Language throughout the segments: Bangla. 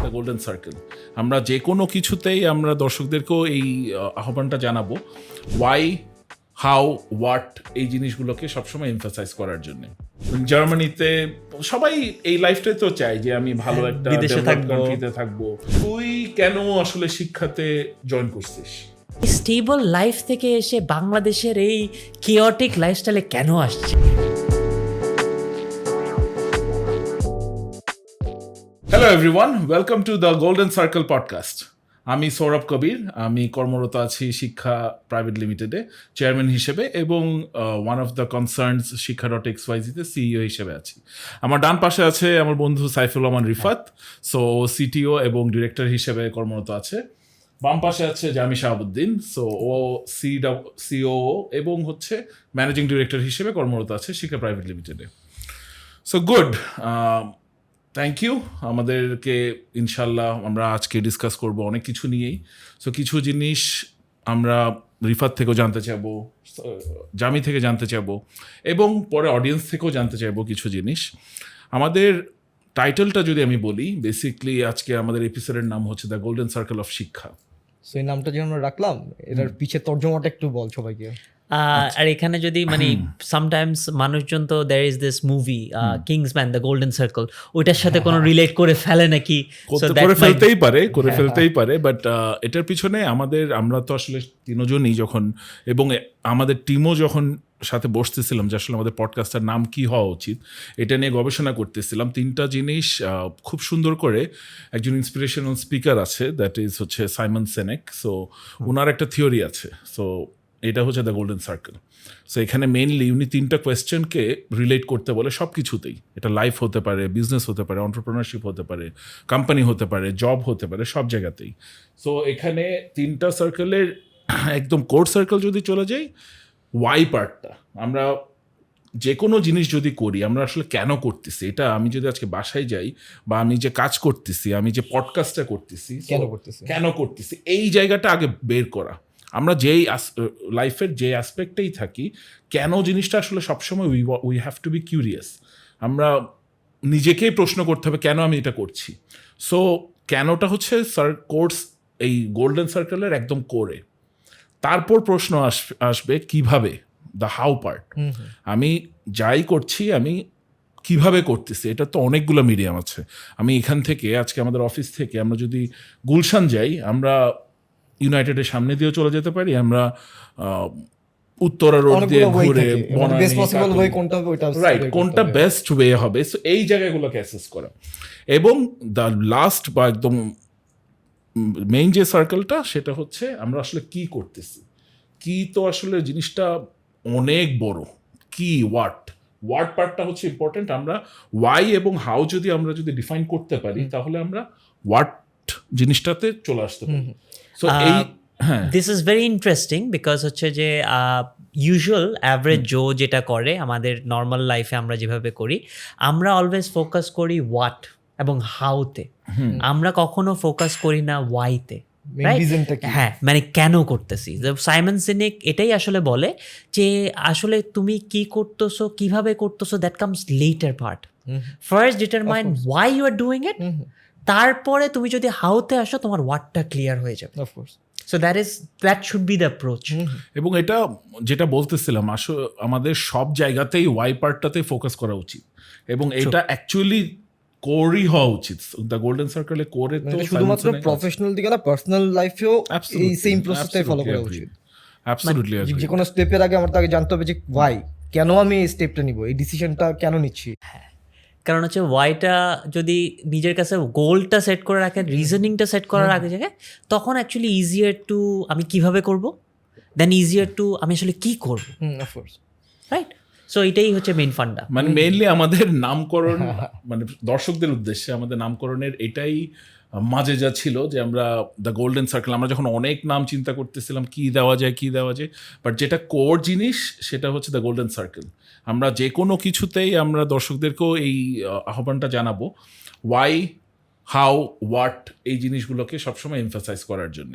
The golden circle. আমরা যে কোনো কিছুতেই আমরা দর্শকদেরকেও এই আহ্বানটা জানাবো, ওয়াই, হাউ, হোয়াট এই জিনিসগুলোকে সবসময় এমফাসাইজ করার জন্য। জার্মানিতে সবাই এই লাইফটাই তো চায় যে আমি ভালো একটা কান্ট্রিতে থাকবো। তুই কেন আসলে শিক্ষাতে জয়েন করছিস? স্টেবল লাইফ থেকে এসে বাংলাদেশের এই কেওটিক লাইফস্টাইলে কেন আসছে? Hello everyone, welcome to the golden circle podcast. আমি সৌরভ কবির, আমি কর্মরত আছি শিক্ষা প্রাইভেট লিমিটেডে চেয়ারম্যান হিসেবে এবং ওয়ান অফ দ্য কনসার্নস Shikkha.xyzতে সিইও হিসেবে আছি। আমার ডান পাশে আছে আমার বন্ধু সাইফুল আমান রিফাত, সো সিটিও এবং ডিরেক্টর হিসেবে কর্মরত আছে। বাম পাশে আছে জামি উদ্দিন, সো ও সিও এবং হচ্ছে ম্যানেজিং ডিরেক্টর হিসেবে কর্মরত আছে শিক্ষা প্রাইভেট লিমিটেডে। So good, thank you. আমাদেরকে ইনশাল্লাহ আমরা আজকে ডিসকাস করব অনেক কিছু নিয়েই। সো কিছু জিনিস আমরা রিফাত থেকেও জানতে চাইবো, জামি থেকে জানতে চাইবো এবং পরে অডিয়েন্স থেকেও জানতে চাইবো কিছু জিনিস। আমাদের টাইটেলটা যদি আমি বলি, বেসিকলি আজকে আমাদের এপিসোডের নাম হচ্ছে দ্য গোল্ডেন সার্কেল অফ শিক্ষা। সো এই নামটা যখন আমরা রাখলাম, এটার পিছে তর্জমাটা একটু বল সবাইকে। আর এখানে যদি মানে সামটাইমস মানুষজন তো there is this movie Kingsman the golden circle, ওইটার সাথে কোনো রিলেট করে ফেলে নাকি? করে ফেলতেই পারে বাট এটার পিছনে আমরা তো আসলে তিনজনই যখন এবং আমাদের টিমও যখন সাথে বসতেছিলাম যে আসলে আমাদের পডকাস্টের নাম কি হওয়া উচিত, এটা নিয়ে গবেষণা করতেছিলাম। তিনটা জিনিস খুব সুন্দর করে একজন ইন্সপিরেশনাল স্পিকার আছে, দ্যাট ইজ হচ্ছে সাইমন সেনেক। সো ওনার একটা থিওরি আছে, সো এটা হচ্ছে দ্য গোল্ডেন সার্কেল। সো এখানে মেইনলি উনি তিনটা কোয়েশ্চেনকে রিলেট করতে বলে সব কিছুতেই। এটা লাইফ হতে পারে, বিজনেস হতে পারে, এন্টারপ্রেনারশিপ হতে পারে, কোম্পানি হতে পারে, জব হতে পারে, সব জায়গাতেই। সো এখানে তিনটা সার্কেলের একদম কোর সার্কেল যদি চলে যাই, ওয়াই পার্টটা, আমরা যে কোনো জিনিস যদি করি আমরা আসলে কেন করতেছি, এটা আমি যদি আজকে বাসায় যাই বা আমি যে কাজ করতেছি, আমি যে পডকাস্টটা করতেছি কেন করতেছি, এই জায়গাটা আগে বের করা। আমরা যেই লাইফের যে অ্যাসপেক্টেই থাকি, কেন জিনিসটা আসলে সবসময় we have to be curious. আমরা নিজেকেই প্রশ্ন করতে হবে কেন আমি এটা করছি। সো কেনটা হচ্ছে কোর্স এই গোল্ডেন সার্কেলের একদম কোরে। তারপর প্রশ্ন আসবে কিভাবে, দ্য হাউ পার্ট। আমি যাই করছি আমি কিভাবে করতেছি, এটা তো অনেকগুলো মিডিয়াম আছে। আমি এখান থেকে আজকে আমাদের অফিস থেকে আমরা যদি গুলশান যাই, আমরা ইউনাইটেডের সামনে দিয়েও চলে যেতে পারি, আমরা উত্তরা রোড দিয়ে ঘুরে রাইট কোনটা বেস্ট ওয়ে হবে। সো এই জায়গাগুলোকে অ্যাসেস করা এবং দ্য লাস্ট বা একদম মেইন যে সার্কেলটা, সেটা হচ্ছে আমরা আসলে কি করতেছি। কি তো আসলে জিনিসটা অনেক বড়, কি হোয়াট পার্টটা হচ্ছে ইম্পর্টেন্ট। আমরা ওয়াই এবং হাউ আমরা যদি ডিফাইন করতে পারি, তাহলে আমরা হোয়াট জিনিসটাতে চলে আসতে পারি। সো এই this is very interesting because হচ্ছে যে ইউজুয়াল অ্যাভারেজ জো যেটা করে আমাদের নর্মাল লাইফে আমরা যেভাবে করি, আমরা অলওয়েজ ফোকাস করি হোয়াট এবং হাউতে, আমরা কখনো ফোকাস করি না ওয়াইতে। হ্যাঁ, মানে কেন করতেছি। সাইমন সিনেক এটাই আসলে বলে যে আসলে তুমি কি করতেছো, কিভাবে করতেছো, that comes later part. First determine why you are doing it, তারপরে তুমি যদি হাউতে আসো তোমার ওয়াটটা ক্লিয়ার হয়ে যাবে। Of course. So that should be the approach. এবং এটা যেটা বলতেছিলাম, আসলে আমাদের সব জায়গাতেই ওয়াই পার্টটাতে ফোকাস করা উচিত এবং এটা অ্যাকচুয়ালি কোরই হওয়া উচিত। দ্য গোল্ডেন সার্কেলে কোরে তো শুধুমাত্র প্রফেশনাল দিকে না, পার্সোনাল লাইফেও এই সেম প্রসেসটাই ফলো করা উচিত। অ্যাবসলিউটলি, যে কোনো স্টেপের আগে আমার তাকে জানতে হবে যে ওয়াই, কেন আমি এই স্টেপটা নিব, এই ডিসিশনটা কেন নিচ্ছি। হ্যাঁ, কারণ হচ্ছে ওয়াইটা যদি নিজের কাছে গোলটা সেট করে রাখেন, রিজনিংটা সেট করার আগে জায়গায়, তখন অ্যাকচুয়ালি ইজিয়ার টু আমি কিভাবে করব, দেন ইজিয়ার টু আমি আসলে কি করব। Of course, right. সো এটাই হচ্ছে মেইন ফান্ডা। মানে মেইনলি আমাদের নামকরণ, মানে দর্শকদের উদ্দেশ্যে আমাদের নামকরণের এটাই মাঝে যা ছিল যে আমরা দ্য গোল্ডেন সার্কেল, আমরা যখন অনেক নাম চিন্তা করতেছিলাম কি দেওয়া যায়, বাট যেটা কোর জিনিস সেটা হচ্ছে দ্য গোল্ডেন সার্কেল। আমরা যে কোনো কিছুতেই আমরা দর্শকদেরকেও এই আহ্বানটা জানাবো, ওয়াই, হাউ, হোয়াট এই জিনিসগুলোকে সবসময় এমফাসাইজ করার জন্য।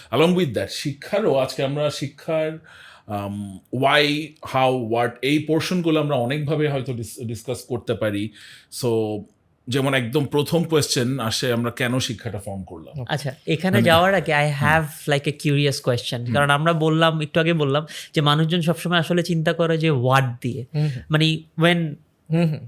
অ্যালং উইথ দ্যাট শিক্ষারও আজকে আমরা শিক্ষার ওয়াই, হাউ, হোয়াট এই পোর্শনগুলো আমরা অনেকভাবে হয়তো ডিসকাস করতে পারি। সো যেমন একদম প্রথম কোয়েশ্চেন আসে আমরা কেন শিক্ষাটা ফর্ম করলাম। আচ্ছা, এখানে যাওয়ার আগে I have like a curious question, কারণ আমরা বললাম একটু আগে বললাম যে মানুষজন সবসময় আসলে চিন্তা করে যে ওয়াট দিয়ে, মানে ওয়েন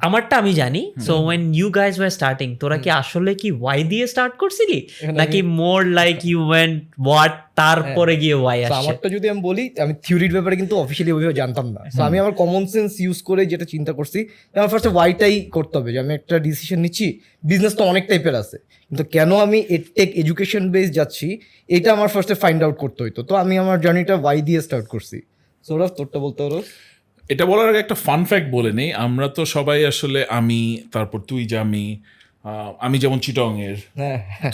আমারটা আমি জানি, so when you guys were starting, তোরা কি আসলে কি ওয়াই দিয়ে স্টার্ট করছিলি নাকি more like you went what তারপরে গিয়ে ওয়াই আসছে? আমারটা যদি আমি বলি, আমি থিওরির ব্যাপারে কিন্তু অফিসিয়ালি ওইভাবে জানতাম না। তো আমি আমার কমন সেন্স ইউজ করে যেটা চিন্তা করছি, আমার ফার্স্টে ওয়াইটাই করতে হবে, যে আমি একটা ডিসিশন নিচ্ছি। বিজনেস তো অনেক টাইপের আছে, কিন্তু কেন আমি এডটেক এডুকেশন বেস যাচ্ছি এটা আমার ফার্স্টে ফাইন্ড আউট করতে হইতো। তো আমি আমার জার্নিটা ওয়াই দিয়ে স্টার্ট করছি। সৌরভ, তোরটা বলতে পারো? এটা বলার আগে একটা ফান ফ্যাক্ট বলে নেই, আমরা তো সবাই আসলে, আমি, তারপর তুই জামি, আমি যেমন চিটংয়ের,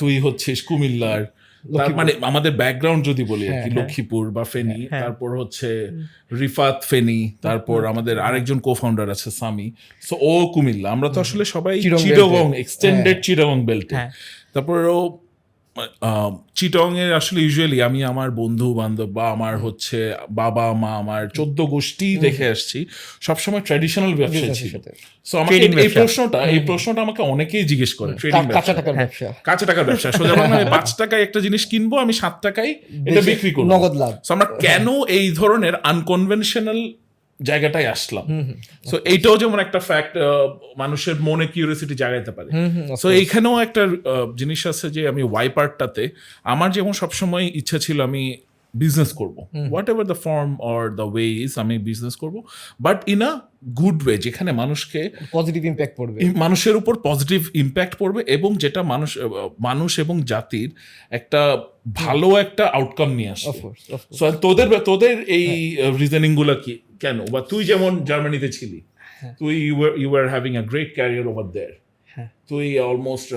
তুই হচ্ছিস কুমিল্লার, তার মানে আমাদের ব্যাকগ্রাউন্ড যদি বলি আর কি, লক্ষ্মীপুর বা ফেনী, তারপর হচ্ছে রিফাত ফেনী, তারপর আমাদের আরেকজন কো ফাউন্ডার আছে সামি, সো ও কুমিল্লা, আমরা তো আসলে সবাই চিটাগং, এক্সটেন্ডেড চিটাগং বেল্টে। তারপর ও চিটং এর আসলে ইউজুয়ালি আমি আমার বন্ধু বান্ধব বা আমার হচ্ছে বাবা মা, আমার 14 গোষ্ঠী দেখে আসছি সবসময় ট্র্যাডিশনাল ব্যবসা ছিল। সো আমাকে এই প্রশ্নটা আমাকে অনেকেই জিজ্ঞেস করে, ট্রেডিং কাঁচা টাকার ব্যবসা, কাঁচা টাকার ব্যবসা, সোজা বাংলায় 5 টাকায় একটা জিনিস কিনবো, আমি 7 টাকায় এটা বিক্রি করবো, নগদ লাভ। সো আমরা কেন এই ধরনের আনকনভেনশনাল জায়গাটাই আসলাম? সো এইটাও যেমন একটা ফ্যাক্ট, মানুষের মনে কিউরিওসিটি জাগাইতে পারে। সো এইখানেও একটা জিনিস আছে যে আমি ওয়াই পার্টটাতে আমার যেমন সবসময় ইচ্ছা ছিল আমি বিজনেস করবো, what ever the form or the ways, আমি বিজনেস করবো, but in a good way, যেখানে মানুষকে পজিটিভ ইম্প্যাক্ট পড়বে, মানুষের উপর পজিটিভ ইম্প্যাক্ট পড়বে, এবং যেটা মানুষ এবং জাতির একটা ভালো একটা আউটকাম নিয়ে আসবে। সো তোদের এই রিজনিং গুলা কি, কেন? বা তুই যেমন জার্মানিতে ছিলি, তুই you are having a great career over there, তুই অলমোস্ট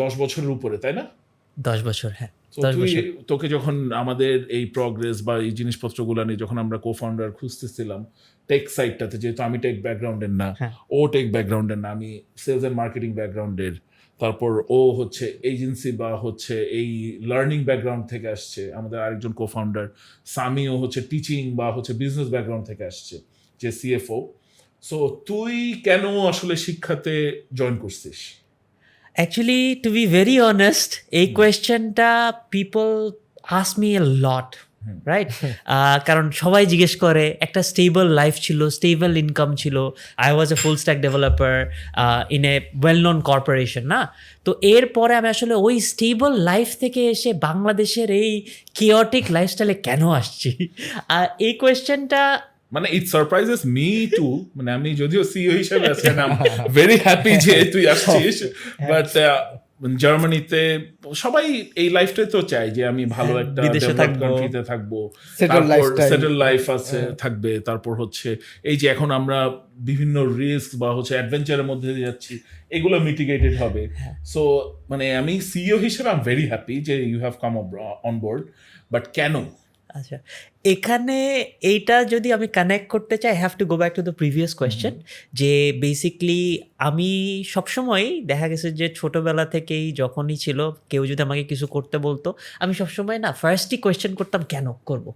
10 বছরের উপরে, তাই না? 10 বছর, হ্যাঁ। তোকে যখন আমাদের এই প্রগ্রেস বা এই জিনিসপত্রগুলো নিয়ে যখন আমরা কো ফাউন্ডার খুঁজতেছিলাম টেক সাইডটাতে, যেহেতু আমি টেক ব্যাকগ্রাউন্ডের না, ও টেক ব্যাকগ্রাউন্ডের না, আমি সেলস এন্ড মার্কেটিং ব্যাকগ্রাউন্ডের, তারপর ও হচ্ছে এজেন্সি বা হচ্ছে এই লার্নিং ব্যাকগ্রাউন্ড থেকে আসছে, আমাদের আরেকজন কো ফাউন্ডার সামিও হচ্ছে টিচিং বা হচ্ছে বিজনেস ব্যাকগ্রাউন্ড থেকে আসছে, যে সিএফও। সো তুই কেন আসলে শিক্ষাতে জয়েন করছিস? Actually to be very honest, এই কোয়েশ্চেনটা people ask me a lot, right? কারণ সবাই জিজ্ঞেস করে, একটা স্টেবল লাইফ ছিল, স্টেবল ইনকাম ছিল, I was a full stack developer in a well known corporation, না? তো এরপরে আমি আসলে ওই স্টেবল লাইফ থেকে এসে বাংলাদেশের এই কিওটিক লাইফস্টাইলে কেন আসছি, এই কোয়েশ্চেনটা মানে ইট সারপ্রাইজেস মি টু, মানে আমি যদিও সিইও হিসেবে আছি, আই এম ভেরি হ্যাপি যে তুই আসছিস, বাট জার্মানিতে সবাই এই লাইফটাই তো চায় যে আমি ভালো একটা ডেভেলপড কান্ট্রিতে থাকবো, সেটেল লাইফ আছে থাকবে, তারপর হচ্ছে এই যে এখন আমরা বিভিন্ন রিস্ক বা হচ্ছে অ্যাডভেঞ্চারের মধ্যে যাচ্ছি, এগুলো মিটিগেটেড হবে। সো মানে আমি সিইও হিসেবে আই এম ভেরি হ্যাপি যে you have come on board, but কেন? আচ্ছা, এখানে এইটা যদি আমি কানেক্ট করতে চাই, I have to go back to the previous question, যে বেসিকলি আমি সবসময়ই দেখা গেছে যে ছোটোবেলা থেকেই যখনই ছিল কেউ যদি আমাকে কিছু করতে বলতো, আমি সবসময় না ফার্স্টই কোয়েশ্চেন করতাম কেন করব,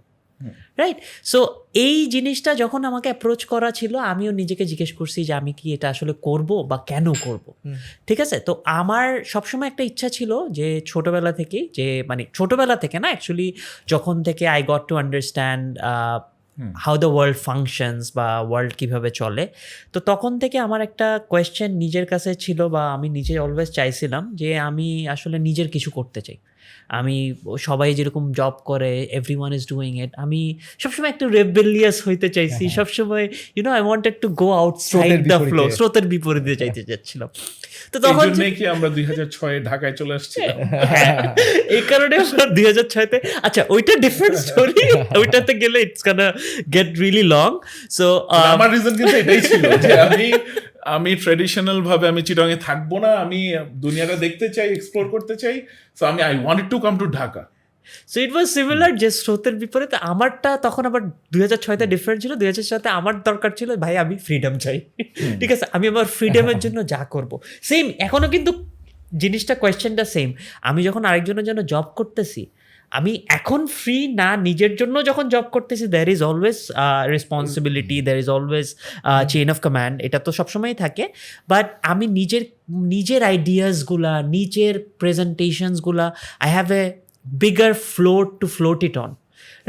রাইট? সো এই জিনিসটা যখন আমাকে অ্যাপ্রোচ করা ছিল, আমিও নিজেকে জিজ্ঞেস করছি যে আমি কি এটা আসলে করব বা কেন করব, ঠিক আছে? তো আমার সবসময় একটা ইচ্ছা ছিল যে ছোটোবেলা থেকেই, যে মানে ছোটোবেলা থেকে না, অ্যাকচুয়ালি যখন থেকে I got to understand how the world functions বা ওয়ার্ল্ড কীভাবে চলে, তো তখন থেকে আমার একটা কোয়েশ্চেন নিজের কাছে ছিল, বা আমি নিজে অলওয়েজ চাইছিলাম যে আমি আসলে নিজের কিছু করতে চাই। আমি সবাই যেরকম জব করে, এভরিওয়ান ইজ ডুইং ইট, আমি সবসময় একটু রেবেলিয়াস হইতে চাইছি, সবসময় I wanted to go outside the flow, স্রোতের বিপরীতে চাইতে চাচ্ছিলাম। তো তখন কি আমরা 2006 ঢাকায় চলে আসছিলাম, এই কারণে 2006-তে, আচ্ছা ওইটা ডিফারেন্ট স্টোরি, ওইটাতে গেলে it's gonna gate really long. So আমার রিজন কিন্তু এটাই ছিল যে আমি ট্র্যাডিশনাল ভাবে আমি চিটাগংয়ে থাকবো না, আমি দুনিয়াটা দেখতে চাই, এক্সপ্লোর করতে চাই, সো আমি I wanted to come to Dhaka. So it was similar, যে স্রোতের বিপরীতে। আমারটা তখন আবার 2006-তে ডিফারেন্ট ছিল, 2006-তে আমার দরকার ছিল ভাই আমি ফ্রিডম চাই, ঠিক আছে, আমি আমার ফ্রিডমের জন্য যা করব। সেম এখনও কিন্তু জিনিসটা, কোয়েশ্চেনটা সেম। আমি যখন আরেকজনের জন্য জব করতেছি, আমি এখন ফ্রি না, নিজের জন্য যখন জব করতেছি there is always responsibility, there is always chain of command, এটা তো সবসময়ই থাকে। বাট আমি নিজের আইডিয়াসগুলা, নিজের প্রেজেন্টেশনসগুলা, I have a bigger float to float it on,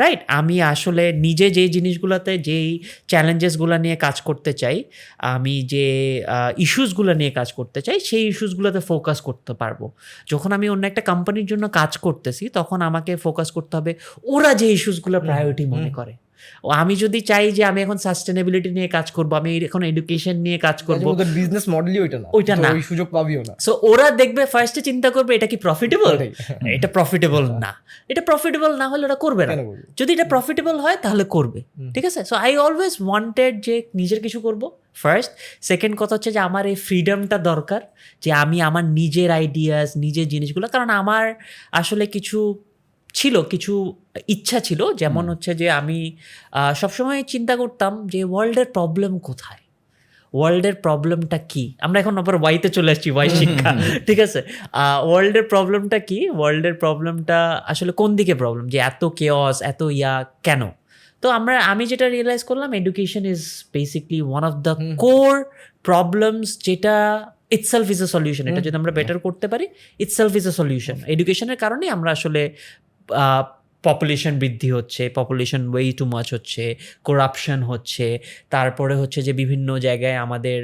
right? আমি আসলে নিজে যেই জিনিসগুলোতে, যেই চ্যালেঞ্জেসগুলো নিয়ে কাজ করতে চাই, আমি যে ইস্যুসগুলো নিয়ে কাজ করতে চাই, সেই ইস্যুসগুলোতে ফোকাস করতে পারবো। যখন আমি অন্য একটা কোম্পানির জন্য কাজ করতেছি, তখন আমাকে ফোকাস করতে হবে ওরা যে ইস্যুসগুলো প্রায়োরিটি মনে করে। ও আমি যদি চাই যে আমি এখন সাস্টেনেবিলিটি নিয়ে কাজ করব, আমি এখন এডুকেশন নিয়ে কাজ করব, বিজনেস মডেলই ওইটা না, ওই সুযোগ পাবিও না। সো ওরা দেখবে ফার্স্টে চিন্তা করবে এটা কি প্রফিটেবল, এটা প্রফিটেবল না, এটা প্রফিটেবল না হলে ওরা করবে না, যদি এটা প্রফিটেবল হয় তাহলে করবে, ঠিক আছে? সো আই অলওয়েজ ওয়ান্টেড যে নিজের কিছু করব ফার্স্ট। সেকেন্ড কথা হচ্ছে যে আমার এই ফ্রিডমটা দরকার, যে আমি আমার নিজের আইডিয়াস, নিজের জিনিসগুলো, কারণ আমার আসলে কিছু ইচ্ছা ছিল, যেমন হচ্ছে যে আমি সবসময় চিন্তা করতাম যে ওয়ার্ল্ডের প্রবলেম কোথায়, ওয়ার্ল্ডের প্রবলেমটা কি। আমরা এখন আবার ওয়াইতে চলে আসছি, ওয়াই শিক্ষা, ঠিক আছে? ওয়ার্ল্ডের প্রবলেমটা কি, ওয়ার্ল্ডের প্রবলেমটা আসলে কোন দিকে প্রবলেম, যে এত কেওস, এত কেন? তো আমি যেটা রিয়েলাইজ করলাম, education is basically one of the core problems, যেটা ইটসেলফ ইজ এ সলিউশন। এটা যদি আমরা বেটার করতে পারি, ইটসেলফ ইজ এ সলিউশন। এডুকেশনের কারণেই আমরা আসলে পপুলেশন বৃদ্ধি হচ্ছে, পপুলেশন ওয়ে টু মাচ হচ্ছে, করাপশন হচ্ছে, তারপরে হচ্ছে যে বিভিন্ন জায়গায় আমাদের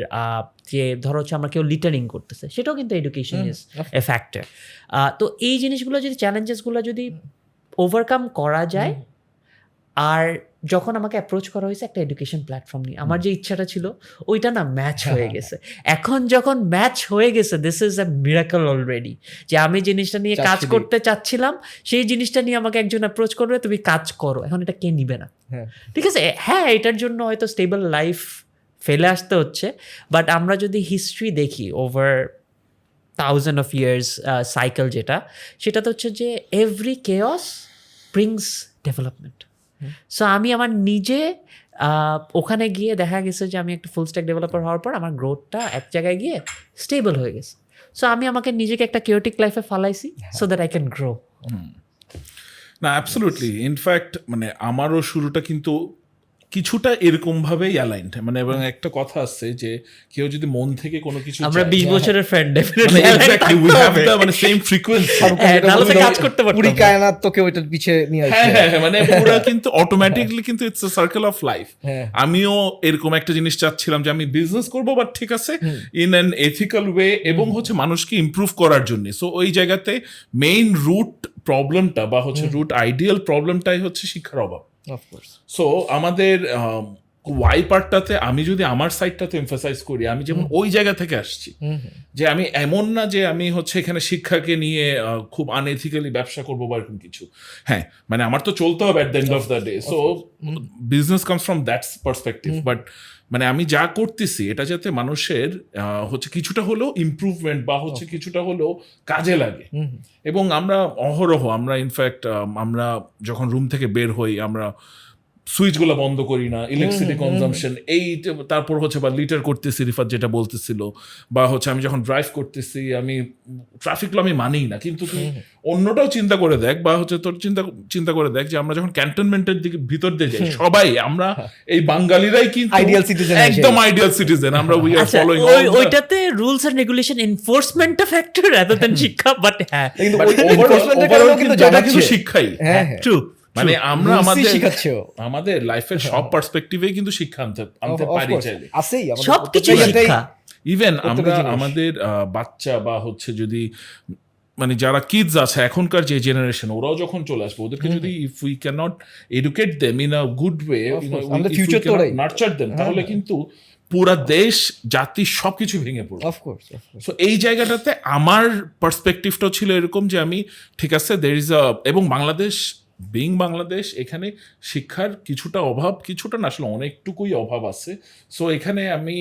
যে ধরো হচ্ছে আমরা কেউ লিটারিং করতেছে, সেটাও কিন্তু এডুকেশন ইজ এ ফ্যাক্টর। তো এই জিনিসগুলো যদি, চ্যালেঞ্জেসগুলো যদি ওভারকাম করা যায়, আর যখন আমাকে অ্যাপ্রোচ করা হয়েছে একটা এডুকেশন প্ল্যাটফর্ম নিয়ে, আমার যে ইচ্ছাটা ছিল ওইটা না ম্যাচ হয়ে গেছে। এখন যখন ম্যাচ হয়ে গেছে, this is a miracle already, যে আমি জিনিসটা নিয়ে কাজ করতে চাচ্ছিলাম, সেই জিনিসটা নিয়ে আমাকে একজন অ্যাপ্রোচ করবে, তুমি কাজ করো, এখন এটা কে নিবে না? ঠিক আছে, হ্যাঁ, এটার জন্য হয়তো স্টেবল লাইফ ফেলে আসতে হচ্ছে, বাট আমরা যদি হিস্ট্রি দেখি ওভার 1000 of years সাইকেল, সেটা তো হচ্ছে যে every chaos brings development. So আমি আমার নিজে ওখানে গিয়ে দেখা গেছে যে আমি একটা ফুল স্ট্যাক ডেভেলপার হওয়ার পর আমার গ্রোথটা এক জায়গায় গিয়ে স্টেবল হয়ে গেছে। সো আমি আমাকে নিজেকে একটা কেওটিক লাইফে ফালাইছি, so that I can grow. না, অ্যাবসলিউটলি। ইনফ্যাক্ট মানে আমারও শুরুটা কিন্তু কিছুটা এরকম ভাবেই অ্যালাইন্ড, মানে এবং একটা কথা আছে যে কেউ যদি মন থেকে কোনো কিছু, আমরা 20 বছরের friend, definitely exactly we have the মানে সেম ফ্রিকোয়েন্সি, তাহলে কাজ করতে পারতাম। পুরি কায়নাত তোকে ওইটার পিছে নিয়ে আসে, হ্যাঁ, মানে পুরো কিন্তু অটোমেটিকলি কিন্তু it's a circle of life. আমিও এরকম একটা জিনিস চাচ্ছিলাম যে আমি বিজনেস করব, বাট ঠিক আছে ইন অ্যান এথিক্যাল ওয়ে, এবং হচ্ছে মানুষকে ইমপ্রুভ করার জন্য। সো ওই জায়গাতে মেইন রুট প্রবলেমটা বা হচ্ছে রুট আইডিয়াল প্রবলেমটাই হচ্ছে শিক্ষার অভাব। সো আমাদের ওয়াই পার্টটাতে আমি যদি আমার সাইডটাতে এমফাসাইজ করি, আমি যেমন ওই জায়গা থেকে আসছি, যে আমি এমন না যে আমি হচ্ছে এখানে শিক্ষাকে নিয়ে খুব আনএথিক্যালি ব্যবসা করবো বা এরকম কিছু। হ্যাঁ, মানে আমার তো চলতে হবে at the end of the day. So business comes from that perspective, but মানে আমি যা করতেছি এটা যাতে মানুষের হচ্ছে কিছুটা হলেও ইমপ্রুভমেন্ট বা হচ্ছে কিছুটা হলেও কাজে লাগে। এবং আমরা অহরহ, আমরা ইনফ্যাক্ট আমরা যখন রুম থেকে বের হই, আমরা সুইচগুলো বন্ধ করি না, ইলেকট্রিসিটি কনজাম্পশন, এই তারপর হচ্ছে বা লিটার করতেছি, রিফাত যেটা বলতেছিল, বা হচ্ছে আমি যখন ড্রাইভ করতেছি, আমি ট্রাফিক ল আমি মানিই না, কিন্তু তুই অন্যটাও চিন্তা করে দেখ, বা হচ্ছে তোর চিন্তা করে দেখ যে আমরা যখন ক্যান্টনমেন্টের দিকে ভিতর দিয়ে যাই, সবাই আমরা এই বাঙালিরাই কিন্তু আইডিয়াল সিটিজেন, একদম আইডিয়াল সিটিজেন, আমরা উই আর ফলোইং ওইটাতে রুলস এন্ড রেগুলেশন এনফোর্সমেন্টটা ফ্যাক্টর রাদার দ্যান শিক্ষা। বাট হ্যাঁ, কিন্তু এনফোর্সমেন্টের কারণেও কিন্তু জানাচ্ছে শিক্ষাই। হ্যাঁ, ট্রু, মানে আমরা আমাদের লাইফের সব পার্সপেক্টিভে কিন্তু শিক্ষা আনতে পারি, চাইলে সবকিছু শিক্ষা। ইভেন আমরা আমাদের বাচ্চা বা হচ্ছে যদি মানে যারা কিডস আছে এখনকার যে জেনারেশন, ওরাও যখন চলে আসবে, ওদেরকে যদি if we can not educate them in a good way, nurture them, তাহলে কিন্তু পুরা দেশ জাতি সবকিছু ভেঙে পড়বে। সো এই জায়গাটাতে আমার পার্সপেক্টিভটাও ছিল এরকম যে আমি ঠিক আছে, দের ইজ আ, এবং বাংলাদেশ বিং বাংলাদেশ, এখানে শিক্ষার কিছুটা অভাব, কিছুটা না আসলে অনেকটুকুই অভাব আছে। সো এখানে আমি